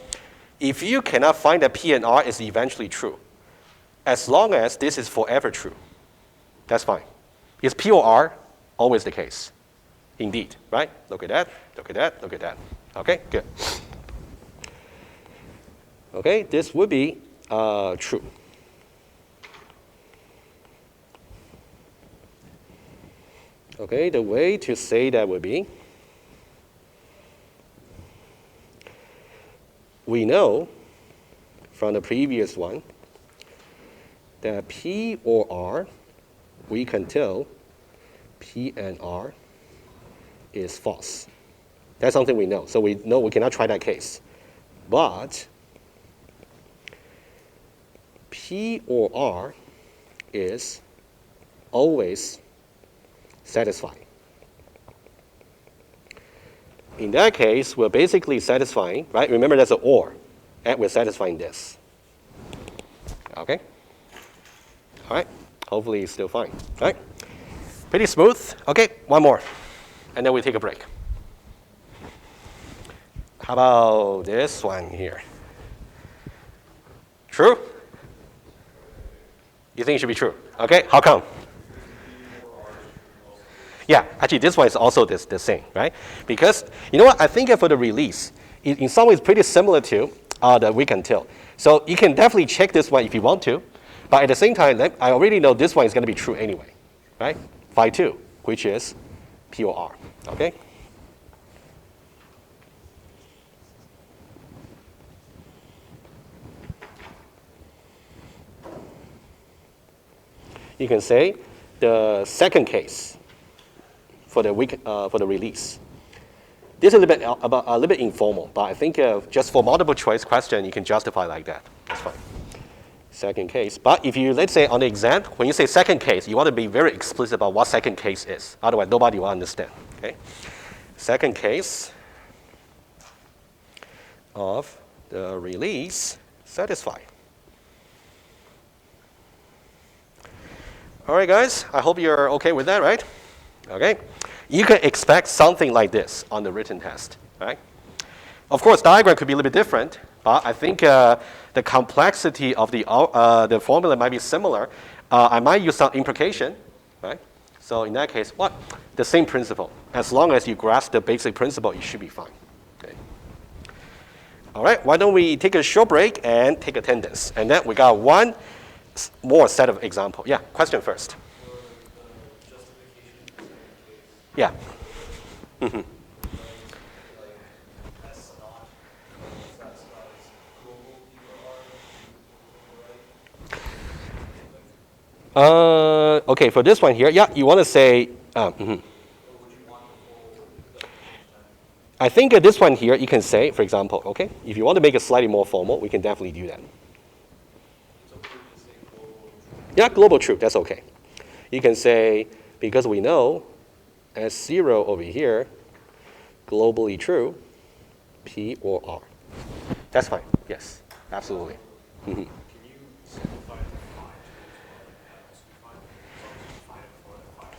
if you cannot find that P and R is eventually true, as long as this is forever true, that's fine. Is P or R always the case? Indeed, right? Look at that, look at that, look at that. Okay, good. Okay, this would be true. Okay, the way to say that would be, we know from the previous one that P or R, we can tell P and R is false. That's something we know. So we know we cannot try that case. But P or R is always satisfying. In that case, we're basically satisfying, right? Remember that's an or, and we're satisfying this. Okay? All right, hopefully it's still fine. All right, pretty smooth. Okay, one more, and then we take a break. How about this one here? True? You think it should be true? Okay, how come? Yeah, actually this one is also the same, right? Because, you know what, I think for the release, in some ways pretty similar to the weak until. So you can definitely check this one if you want to, but at the same time, I already know this one is going to be true anyway, right? Phi 2, which is P or R, okay? You can say the second case for the release. This is a little bit informal, but I think just for multiple choice question, you can justify like that. That's fine. Second case. But if you, let's say on the exam, when you say second case, you want to be very explicit about what second case is. Otherwise, nobody will understand. Okay? Second case of the release satisfied. All right, guys, I hope you're okay with that, right? Okay. You can expect something like this on the written test, right? Of course, diagram could be a little bit different, but I think the complexity of the formula might be similar. I might use some implication, right? So in that case, what? The same principle. As long as you grasp the basic principle, you should be fine. Okay. All right, why don't we take a short break and take attendance? And then we got one more set of example. Yeah, question first. Yeah. Mm-hmm. Okay, for this one here, yeah, you want to say, I think this one here, you can say, for example, okay, if you want to make it slightly more formal, we can definitely do that. Yeah, global truth, that's okay. You can say, because we know S0 over here, globally true, P or R. That's fine, yes, absolutely. Mm-hmm. Can you simplify the phi to phi? Phi before the phi to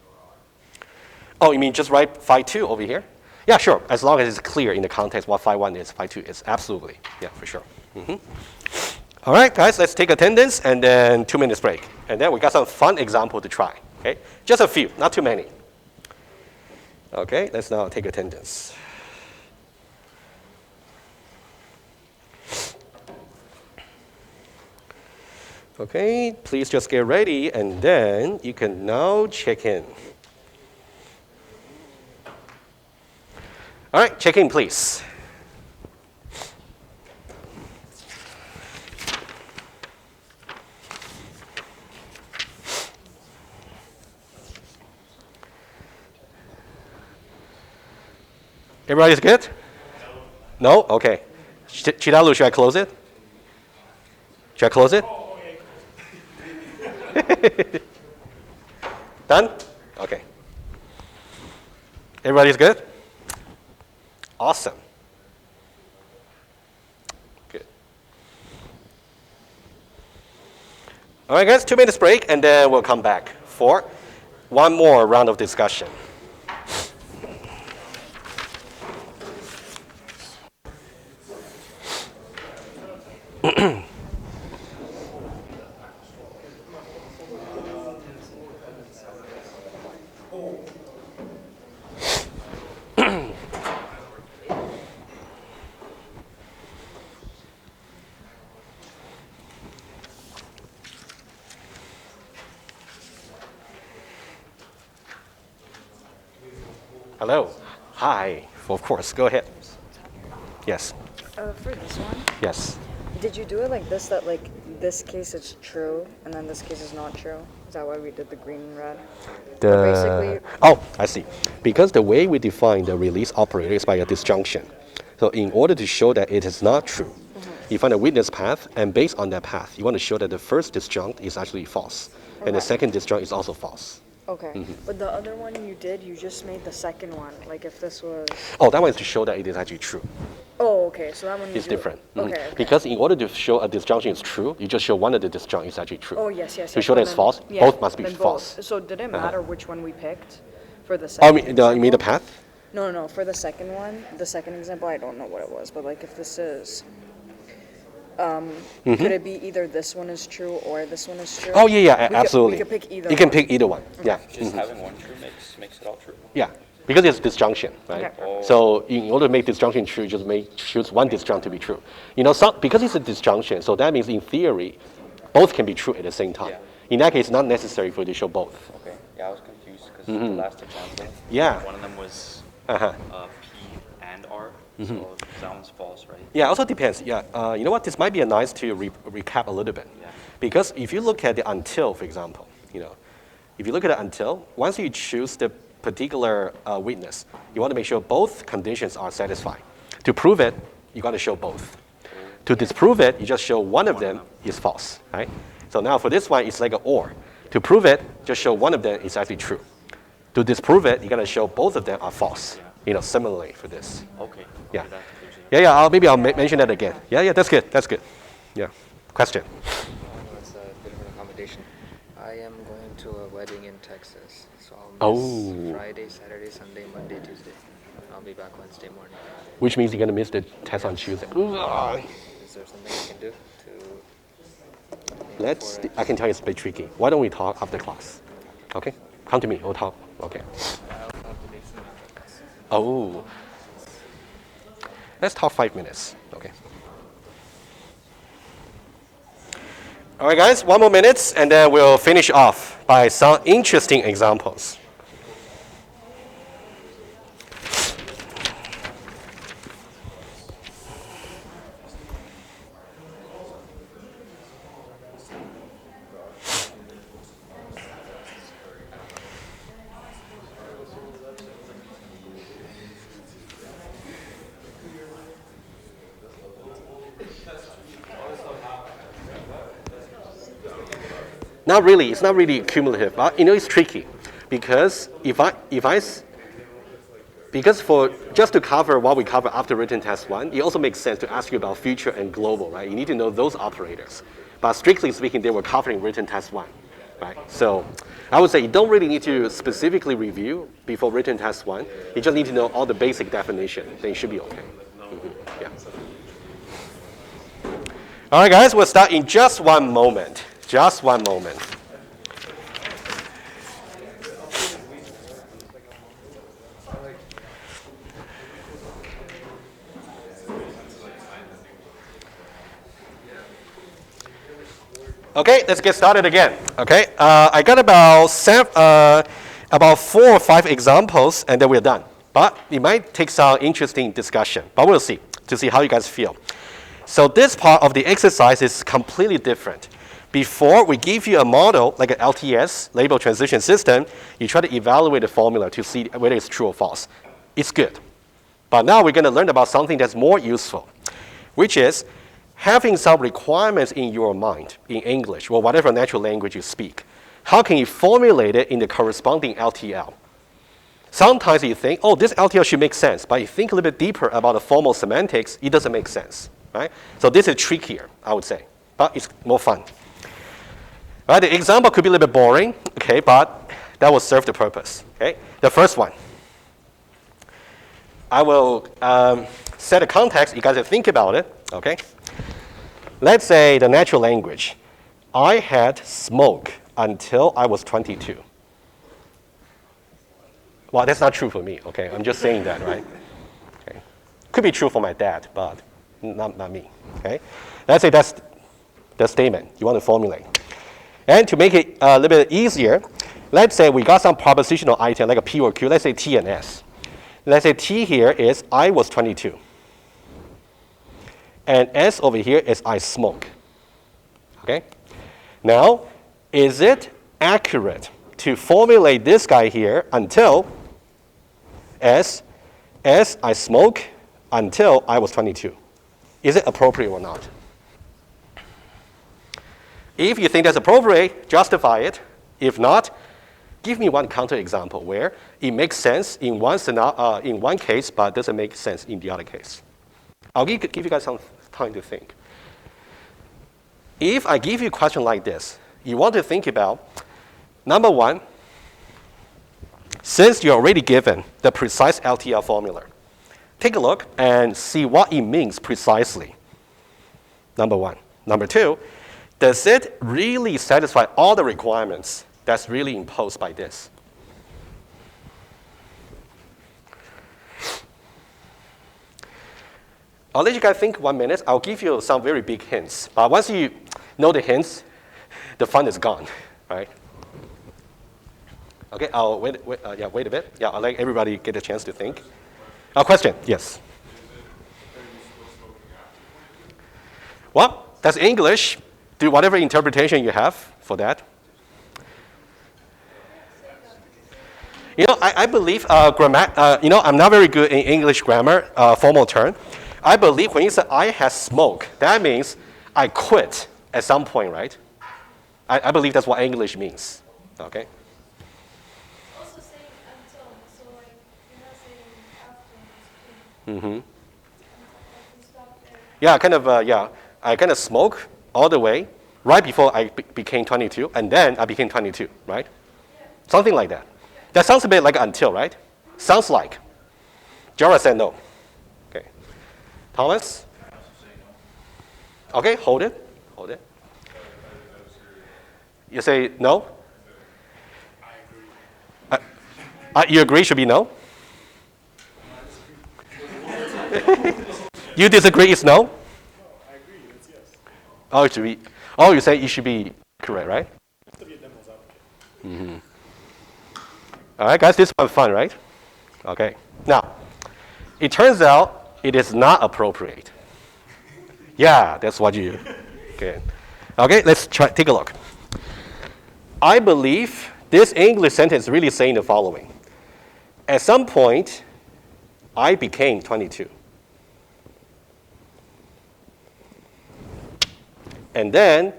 or R? Oh, you mean just write phi 2 over here? Yeah, sure, as long as it's clear in the context what phi 1 is, phi 2 is, absolutely. Yeah, for sure. Mm-hmm. All right, guys, let's take attendance and then 2 minutes break. And then we got some fun example to try, okay? Just a few, not too many. Okay, let's now take attendance. Okay, please just get ready, and then you can now check in. All right, check in, please. Everybody's good? No? Okay. Chidalu, should I close it? Should I close it? Done? Okay. Everybody's good? Awesome. Good. All right, guys, 2 minutes break, and then we'll come back for one more round of discussion. Hello. Hi. Of course. Go ahead. Yes. For this one, Yes. did you do it like this, that like this case is true and then this case is not true? Is that why we did the green and red? basically- Oh, I see. Because the way we define the release operator is by a disjunction. So in order to show that it is not true, you find a witness path, and based on that path, you want to show that the first disjunct is actually false, and the Okay. second disjunct is also false. Okay. But the other one you did, you just made the second one. Like if this was. Oh, that one is to show that it is actually true. Oh, okay. So that one. It's different. Okay, okay. Because in order to show a disjunction is true, you just show one of the disjunct is actually true. Oh yes, yes. To yes, show that and it's then- false, yeah, both must be then false. both. So did it matter which one we picked for the Oh, second? you mean the example? path? No. For the second one, the second example, I don't know what it was, but like if this is. Could it be either this one is true or this one is true? Oh, yeah, We could- absolutely. we could pick either You can one. pick either one. Yeah. Just having one true makes it all true. Yeah, because it's disjunction, right? Okay. So in order to make disjunction true, just choose one disjunct to be true. Because it's a disjunction, so that means in theory, both can be true at the same time. Yeah. In that case, it's not necessary for you to show both. Okay. Yeah, I was confused because the last example, Yeah. one of them was Uh-huh. P and R, so that one's false, right? Yeah, also depends. Yeah, you know what? This might be a nice to recap a little bit, Yeah. because if you look at the until, for example, if you look at the until, once you choose the particular witness, you want to make sure both conditions are satisfied. To prove it, you got to show both. To disprove it, you just show one of them is false, right? So now for this one, it's like an or. To prove it, just show one of them is actually true. To disprove it, you got to show both of them are false. Similarly for this. Okay. Yeah. Okay, that's confusing. Yeah. Maybe I'll mention that again. Yeah. That's good. That's good. Yeah. Question. It's a bit of an accommodation. I am going to a wedding in Texas, so I'll Oh. miss Friday, Saturday, Sunday, Monday, Tuesday. I'll be back Wednesday morning. Which means you're gonna miss the test on Tuesday. Ooh, Is there something I can do to? I can tell you it's a bit tricky. Why don't we talk after class? Okay. Come to me. We'll talk. Okay. Oh. Let's talk 5 minutes. Okay. All right, guys. 1 more minute, and then we'll finish off by some interesting examples. Not really. It's not really cumulative. But, it's tricky, because because for just to cover what we cover after written test 1, it also makes sense to ask you about future and global, right? You need to know those operators. But strictly speaking, they were covering written test 1, right? So I would say you don't really need to specifically review before written test 1. You just need to know all the basic definition. Then it should be okay. Yeah. All right, guys. We'll start in just one moment. Just one moment. Okay, let's get started again. Okay, I got about 4 or 5 examples, and then we're done. But it might take some interesting discussion, but we'll see to see how you guys feel. So this part of the exercise is completely different. Before we give you a model, like an LTS, label transition system, you try to evaluate the formula to see whether it's true or false. It's good. But now we're going to learn about something that's more useful, which is having some requirements in your mind in English or whatever natural language you speak. How can you formulate it in the corresponding LTL? Sometimes you think, oh, this LTL should make sense, but you think a little bit deeper about the formal semantics, it doesn't make sense, right? So this is trickier, I would say, but it's more fun. Right, the example could be a little bit boring, okay, but that will serve the purpose, okay? The first one. I will set a context, you guys have to think about it, okay? Let's say the natural language. I had smoke until I was 22. Well, that's not true for me, okay? I'm just saying that, right? Okay. Could be true for my dad, but not me, okay? Let's say that's the statement you want to formulate. And to make it a little bit easier, let's say we got some propositional item like a P or Q. Let's say T and S. Let's say T here is I was 22. And S over here is I smoke. Okay? Now, is it accurate to formulate this guy here until S I smoke until I was 22? Is it appropriate or not? If you think that's appropriate, justify it. If not, give me one counterexample where it makes sense in one case, but doesn't make sense in the other case. I'll give you guys some time to think. If I give you a question like this, you want to think about, number one, since you're already given the precise LTL formula, take a look and see what it means precisely. Number one. Number two, does it really satisfy all the requirements that's really imposed by this? I'll let you guys think 1 minute. I'll give you some very big hints. But once you know the hints, the fun is gone, right? Okay, I'll wait a bit. Yeah, I'll let everybody get a chance to think. Question, yes. Well, that's English. Do whatever interpretation you have for that. You know, I believe I'm not very good in English grammar, formal term. I believe when you say I had smoke, that means I quit at some point, right? I believe that's what English means, okay? Also saying until, so like you're not saying after it's clean. You stop there. Yeah, I kind of smoke all the way right before I became 22, and then I became 22, right? Yeah. Something like that. That sounds a bit like until, right? Sounds like. Jara said no. Okay. Thomas? Okay, hold it. You say no? I agree. You agree should be no? You disagree it's no? I agree, it's yes. Oh, it should be. Oh, you say it should be correct, right? To be a devil's advocate. All right, guys, this was fun, right? Okay. Now, it turns out it is not appropriate. Yeah, that's what you. Okay. Okay, let's take a look. I believe this English sentence is really saying the following. At some point, I became 22. And then,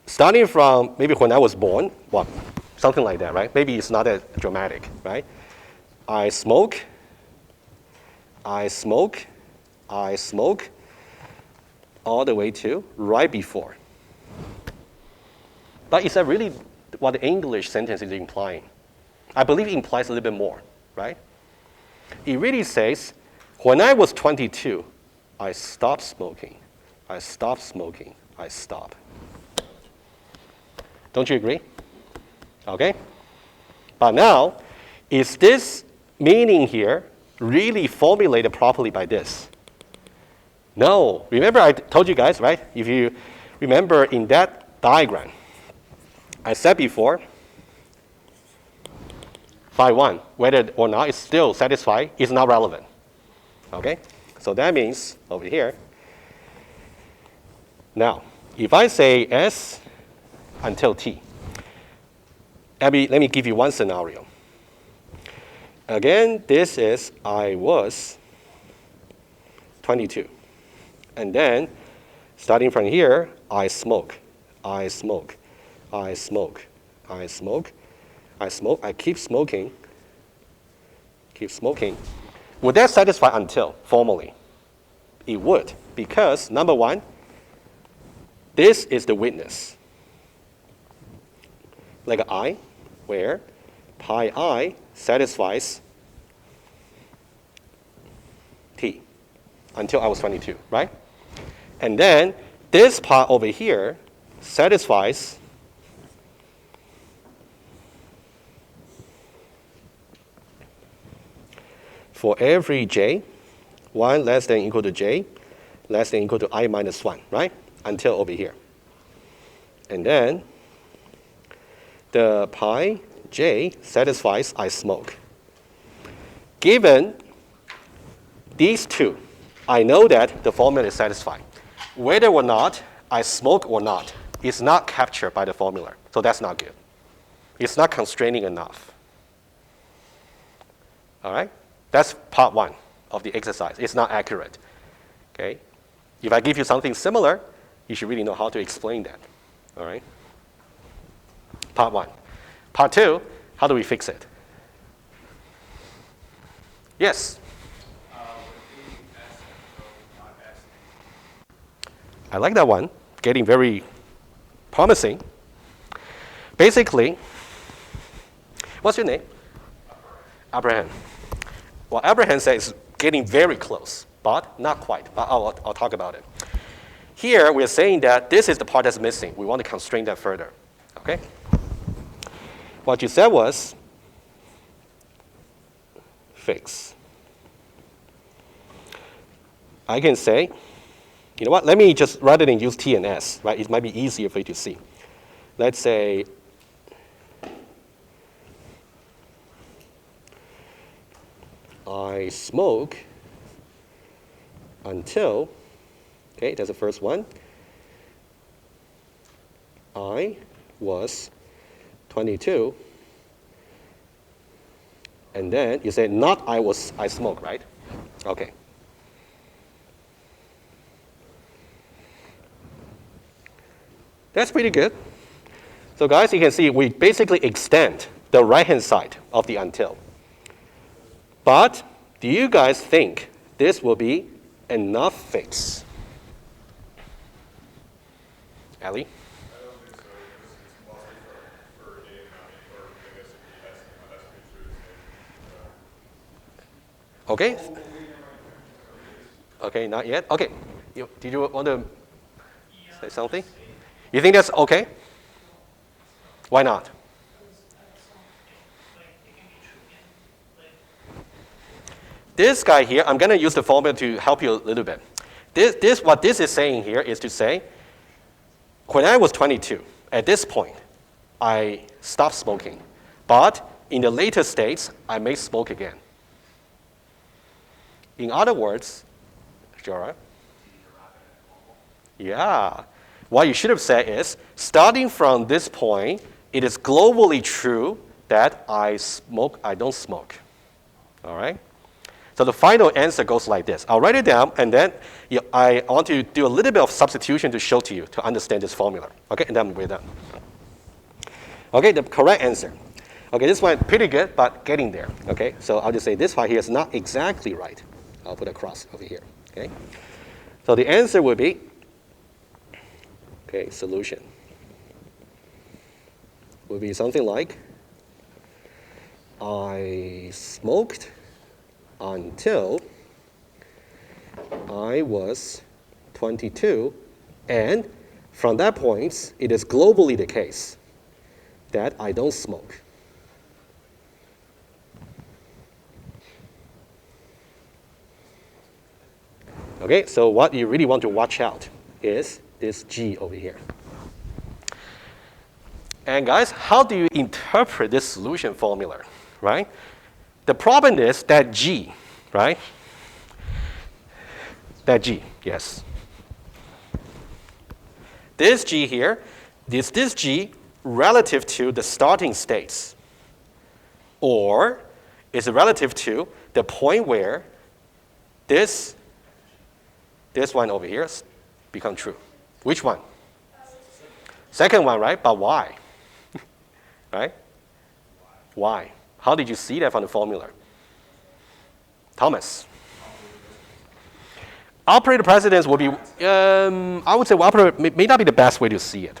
starting from maybe when I was born, well, something like that, right? Maybe it's not that dramatic, right? I smoke, all the way to right before. But is that really what the English sentence is implying? I believe it implies a little bit more, right? It really says, when I was 22, I stopped smoking. I stop. Don't you agree? Okay? But now, is this meaning here really formulated properly by this? No. Remember I told you guys, right? If you remember in that diagram. I said before, phi 1, whether or not it's still satisfied, is not relevant. Okay? So that means over here. Now, if I say S until T, let me give you one scenario. Again, this is I was 22. And then, starting from here, I smoke, I smoke, I smoke, I smoke, I smoke, I keep smoking, keep smoking. Would that satisfy until, formally? It would, because number one, this is the witness. Like an I, where pi I satisfies T until I was 22, right? And then this part over here satisfies for every j, 1 less than equal to j, less than equal to I minus 1, right? Until over here. And then the pi j satisfies I smoke. Given these two, I know that the formula is satisfied. Whether or not I smoke or not is not captured by the formula. So that's not good. It's not constraining enough. All right? That's part one of the exercise. It's not accurate. Okay? If I give you something similar, you should really know how to explain that. All right? Part one. Part two, how do we fix it? Yes? I like that one. Getting very promising. Basically, what's your name? Abraham. Well, Abraham says getting very close, but not quite. But I'll talk about it. Here, we're saying that this is the part that's missing. We want to constrain that further. Okay? What you said was fix. I can say, you know what, let me just, rather than use T and S, right, it might be easier for you to see. Let's say I smoke until, okay, that's the first one. I was 22. And then you say not I smoke, right? Okay. That's pretty good. So guys, you can see we basically extend the right-hand side of the until. But do you guys think this will be enough fix? Ali? Okay. Okay, not yet. Okay. Did you want to say something? You think that's okay? Why not? This guy here, I'm going to use the formula to help you a little bit. What this is saying here is to say, when I was 22, at this point, I stopped smoking. But in the later states, I may smoke again. In other words, Jora? Yeah. What you should have said is, starting from this point, it is globally true that I don't smoke. All right? So the final answer goes like this. I'll write it down, and then I want to do a little bit of substitution to show to you to understand this formula. Okay, and then we're done. Okay, the correct answer. Okay, this one pretty good, but getting there. Okay, so I'll just say this part here is not exactly right. I'll put a cross over here. Okay, so the answer would be, okay, solution would be something like, I smoked until I was 22, and from that point, it is globally the case that I don't smoke. Okay, so what you really want to watch out is this G over here. And guys, how do you interpret this solution formula, right? The problem is that G, right? That G, yes. This G here, is this G relative to the starting states? Or is it relative to the point where this one over here become true? Which one? Second one, right? But why? Right? Why? How did you see that from the formula? Thomas. Operator precedence will be, I would say operator may not be the best way to see it.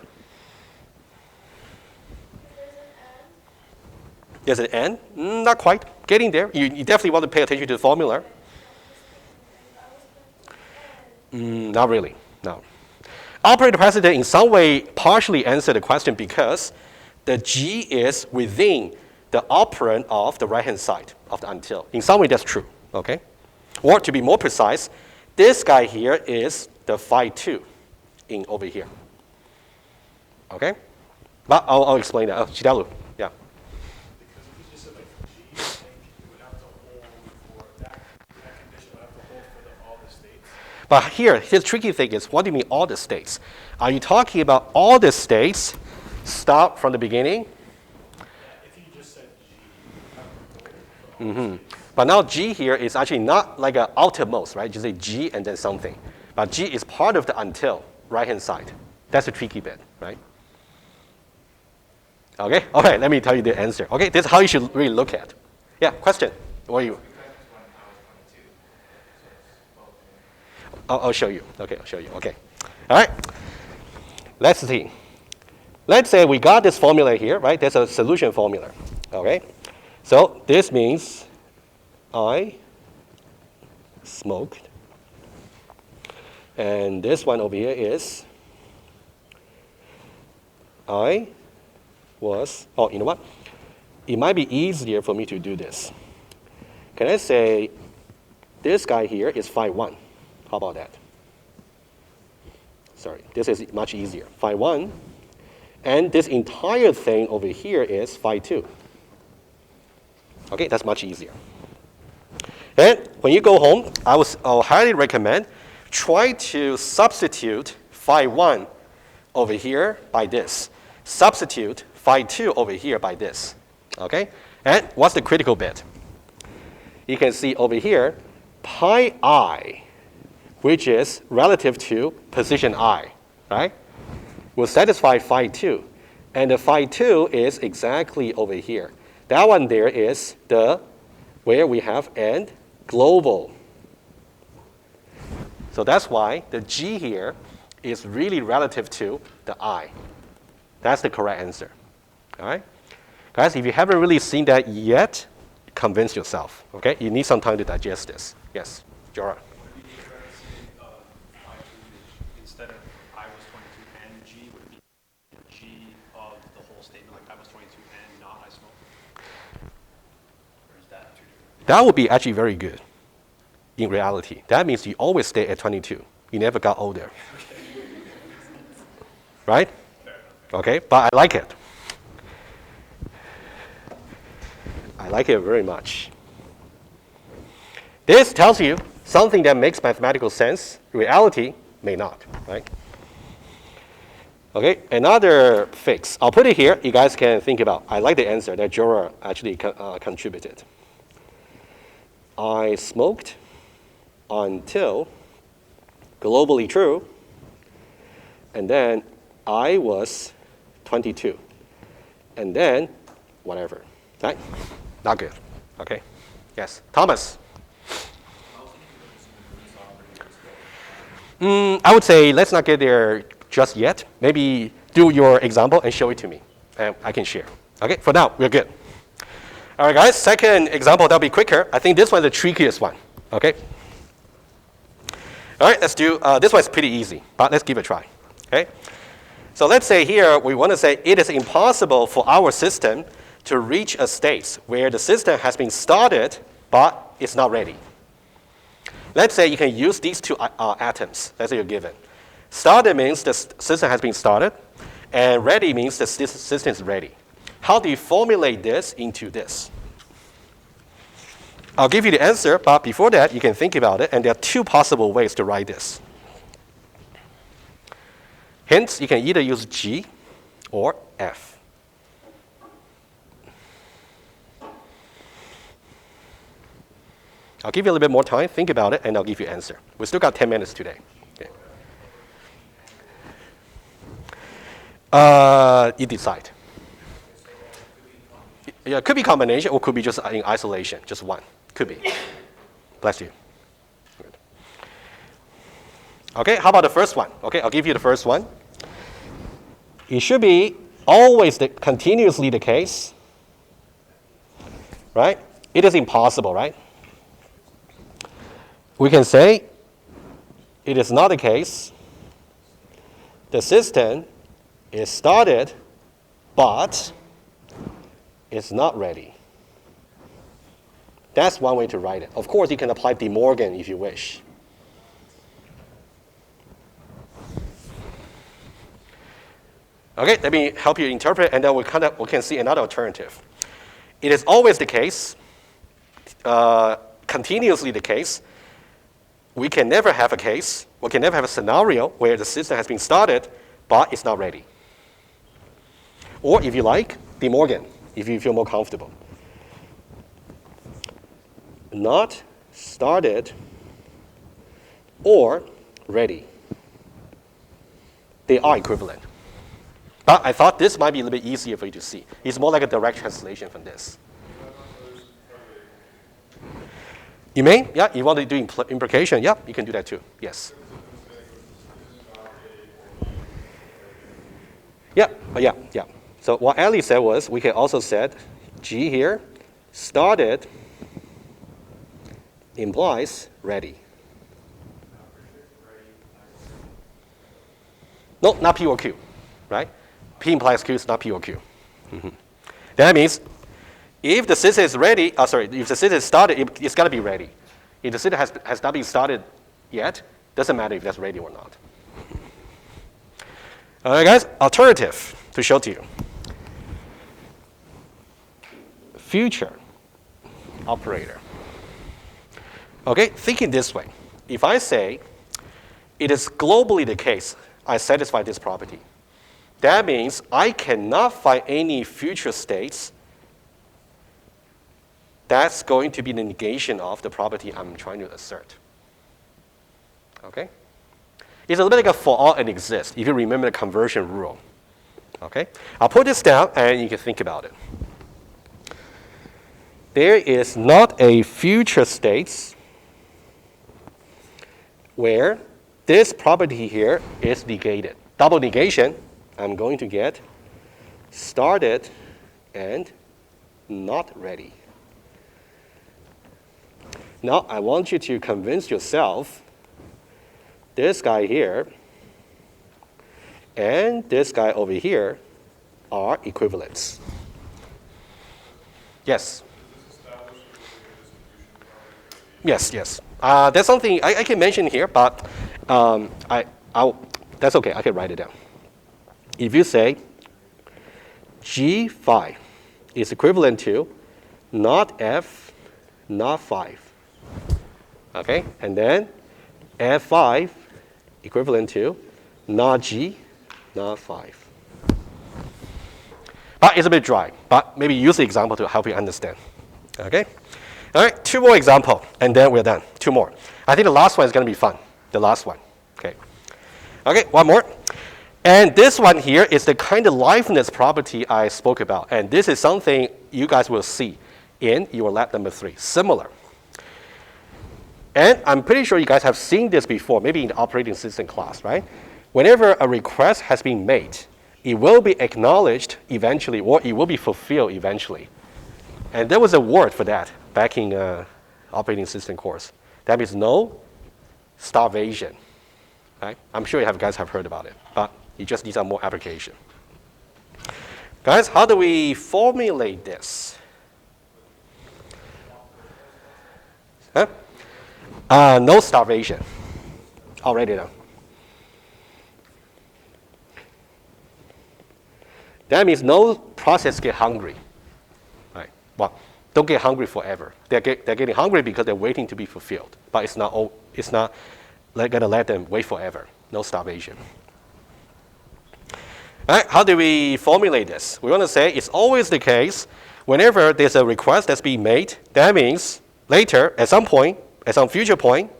There's an N? Not quite. Getting there. You definitely want to pay attention to the formula. Not really, no. Operator precedent in some way partially answer the question because the G is within the operand of the right-hand side of the until. In some way, that's true, okay? Or to be more precise, this guy here is the phi 2 in over here, okay? But I'll explain that. Oh, Shidalu, yeah. Because if you just said like G, I think it would have to hold for that condition would have to hold for all the states. But here, his tricky thing is, what do you mean all the states? Are you talking about all the states start from the beginning? If you just said G, you have to hold for all But now G here is actually not like an outermost, right? Just say G and then something. But G is part of the until, right-hand side. That's the tricky bit, right? Okay, okay, let me tell you the answer. Okay, this is how you should really look at. Yeah, question, what are you? I'll show you. Okay, I'll show you. Okay. All right. Let's see. Let's say we got this formula here, right? There's a solution formula. Okay. So this means I smoked. And this one over here is I was, oh, you know what? It might be easier for me to do this. Can I say this guy here is phi 1? How about that? Sorry, this is much easier. Phi 1, and this entire thing over here is phi 2. Okay, that's much easier. And when you go home, I'll highly recommend try to substitute phi 1 over here by this. Substitute phi 2 over here by this. Okay? And what's the critical bit? You can see over here, pi I, which is relative to position I, right? Will satisfy phi 2. And the phi 2 is exactly over here. That one there is the, where we have and global. So that's why the G here is really relative to the I. That's the correct answer. All right? Guys, if you haven't really seen that yet, convince yourself, okay? You need some time to digest this. Yes, Jorah. Would it be fair to say, instead of I was 22 and G, would it be G of the whole statement, like I was 22 and not I smoked? Or is that too different? That would be actually very good in reality. That means you always stay at 22. You never got older. Right? Okay, but I like it. I like it very much. This tells you something that makes mathematical sense. Reality may not, right? Okay, another fix. I'll put it here. You guys can think about. I like the answer that Jorah actually contributed. I smoked until globally true, and then I was 22, and then whatever, right? Not good, okay? Yes, Thomas. I would say let's not get there just yet. Maybe do your example and show it to me, and I can share. Okay, for now, we're good. All right, guys, second example, that'll be quicker. I think this one's the trickiest one, okay? All right, let's do, this one's pretty easy, but let's give it a try, okay? So let's say here, we want to say it is impossible for our system to reach a state where the system has been started, but it's not ready. Let's say you can use these two atoms. Let's say you're given. Started means the system has been started, And ready means the system is ready. How do you formulate this into this? I'll give you the answer, but before that, you can think about it, and there are two possible ways to write this. Hence, you can either use G or F. I'll give you a little bit more time, think about it, and I'll give you an answer. We still got 10 minutes today. Okay. You decide. Yeah, it could be combination or could be just in isolation, just one. Could be. Bless you. Good. Okay, how about the first one? Okay, I'll give you the first one. It should be always continuously the case, right? It is impossible, right? We can say it is not the case. The system is started, but it's not ready. That's one way to write it. Of course, you can apply De Morgan if you wish. Okay, let me help you interpret, and then we can see another alternative. It is always the case, continuously the case. We can never have a case, we can never have a scenario where the system has been started, but it's not ready. Or if you like, De Morgan, if you feel more comfortable. Not started or ready. They are equivalent. But I thought this might be a little bit easier for you to see. It's more like a direct translation from this. You may? Yeah, you want to do implication? Yeah, you can do that too. Yes. Yeah, yeah. So what Ali said was, we can also said G here, started implies ready. No, not P or Q, right? P implies Q, it's not P or Q. Mm-hmm. That means if the system is ready, if the system is started, it's got to be ready. If the system has not been started yet, doesn't matter if that's ready or not. All right, guys, alternative to show to you. Future operator. Okay, thinking this way. If I say it is globally the case, I satisfy this property. That means I cannot find any future states that's going to be the negation of the property I'm trying to assert. Okay? It's a little bit like a for all and exist, if you remember the conversion rule. Okay? I'll put this down and you can think about it. There is not a future states where this property here is negated. Double negation, I'm going to get started and not ready. Now, I want you to convince yourself this guy here and this guy over here are equivalents. Yes? Yes. That's something I can mention here, but that's okay. I can write it down. If you say G phi is equivalent to not F, not 5. Okay, and then F5 equivalent to not G, not 5. But it's a bit dry, but maybe use the example to help you understand. Okay? All right, 2 more examples, and then we're done. 2 more. I think the last one is going to be fun. The last one. Okay. Okay, 1 more. And this one here is the kind of liveness property I spoke about. And this is something you guys will see in your lab number 3. Similar. And I'm pretty sure you guys have seen this before, maybe in the operating system class, right? Whenever a request has been made, it will be acknowledged eventually, or it will be fulfilled eventually. And there was a word for that back in operating system course. That means no starvation. Right? I'm sure you guys have heard about it, but you just need some more application. Guys, how do we formulate this? Huh? No starvation. I'll write it down. That means no process get hungry. Right? Well, don't get hungry forever. They're getting hungry because they're waiting to be fulfilled. But it's not gonna let them wait forever. No starvation. All right, how do we formulate this? We want to say it's always the case whenever there's a request that's being made, that means later, at some point, at some future point,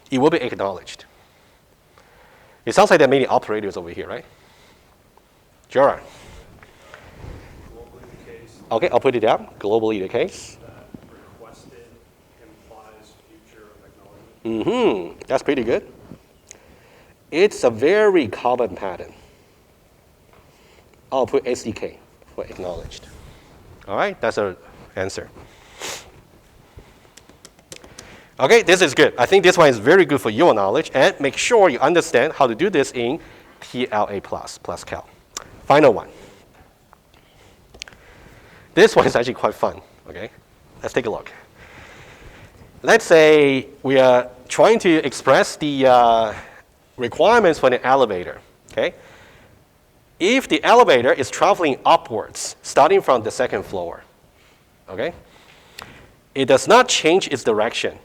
it will be acknowledged. It sounds like there are many operators over here, right? Gerard. Globally the case Okay, I'll put it down. Globally the case. that requested implies future acknowledgement. That's pretty good. It's a very common pattern. I'll put SDK for acknowledged. All right, that's our answer. Okay, this is good. I think this one is very good for your knowledge, and make sure you understand how to do this in TLA plus Cal. Final one. This one is actually quite fun, okay? Let's take a look. Let's say we are trying to express the requirements for an elevator, okay? If the elevator is traveling upwards, starting from the second floor, okay? It does not change its direction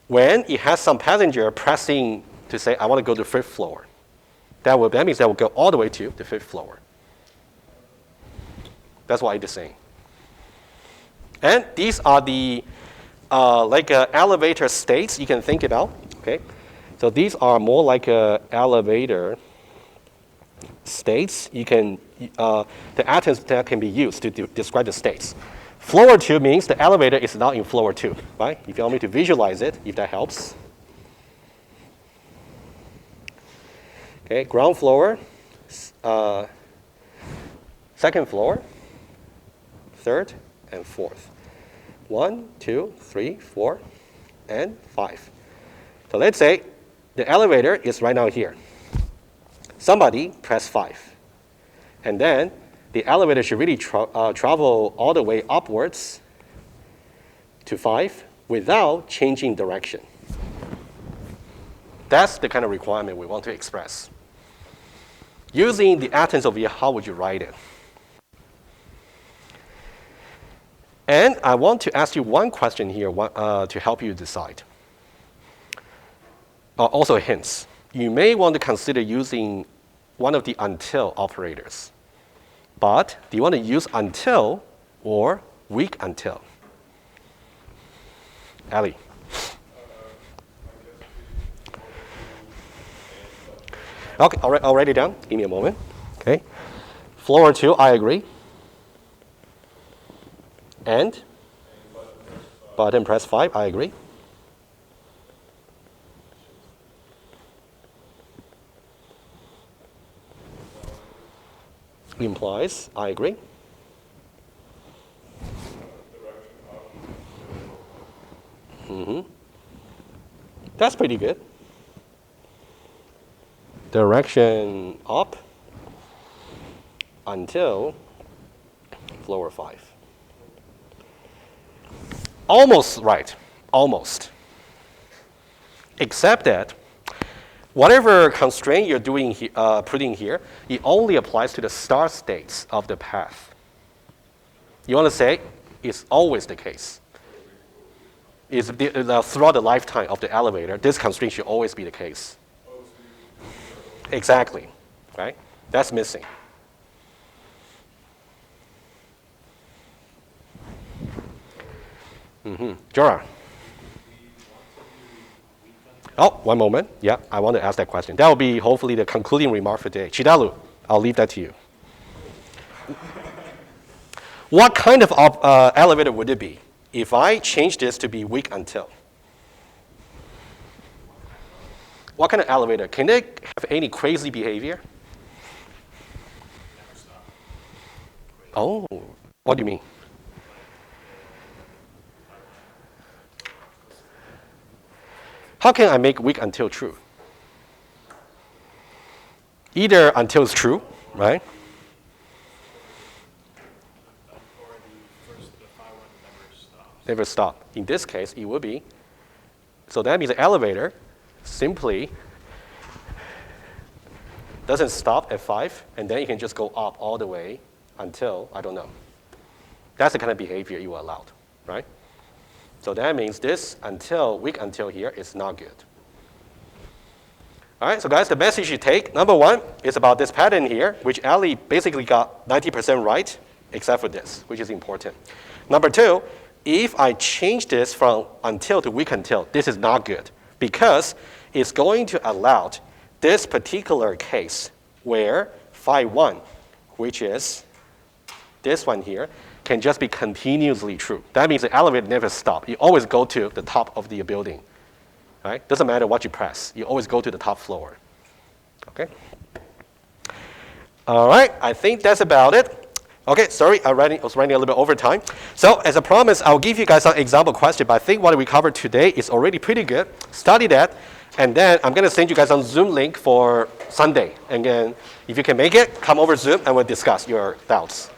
when it has some passenger pressing to say, I want to go to fifth floor. That means that will go all the way to the fifth floor. That's what it is saying. And these are the elevator states you can think about, okay? So these are more like elevator states. You can, the atoms that can be used to describe the states. Floor 2 means the elevator is not in floor 2, right? If you want me to visualize it, if that helps. Okay, ground floor, second floor, third, and fourth. 1, 2, 3, 4, and 5. So let's say the elevator is right now here. Somebody press 5. And then the elevator should really travel all the way upwards to 5 without changing direction. That's the kind of requirement we want to express. Using the atoms over here, how would you write it? And I want to ask you one question here to help you decide. Also hints. You may want to consider using one of the until operators. But do you want to use until or weak until? Ali. Okay, I'll write it down. Give me a moment. Okay. Floor 2, I agree. And button press 5, I agree. Implies, I agree. That's pretty good. Direction up until floor 5. Almost right, almost. Except that whatever constraint you're doing putting here, it only applies to the start states of the path. You want to say it's always the case. Throughout the lifetime of the elevator, this constraint should always be the case. Exactly, right? That's missing. Jorah. Oh, one moment. Yeah, I want to ask that question. That will be hopefully the concluding remark for today. Chidalu, I'll leave that to you. What kind of elevator would it be if I change this to be weak until? What kind of elevator? Can they have any crazy behavior? Oh, what do you mean? How can I make weak until true? Either until it's true, right? Never stop. In this case, it would be. So that means the elevator simply doesn't stop at 5, and then you can just go up all the way until, I don't know. That's the kind of behavior you allowed, right? So that means this until, weak until here is not good. All right, so guys, the message you take, number one, is about this pattern here, which Ali basically got 90% right, except for this, which is important. Number two, if I change this from until to weak until, this is not good, because it's going to allow this particular case where phi 1, which is this one here, can just be continuously true. That means the elevator never stops. You always go to the top of the building. Right? Doesn't matter what you press. You always go to the top floor. Okay? All right, I think that's about it. Okay, sorry, I was running a little bit over time. So as a promise, I'll give you guys some example question, but I think what we covered today is already pretty good. Study that, and then I'm going to send you guys on Zoom link for Sunday. And then if you can make it, come over Zoom and we'll discuss your doubts.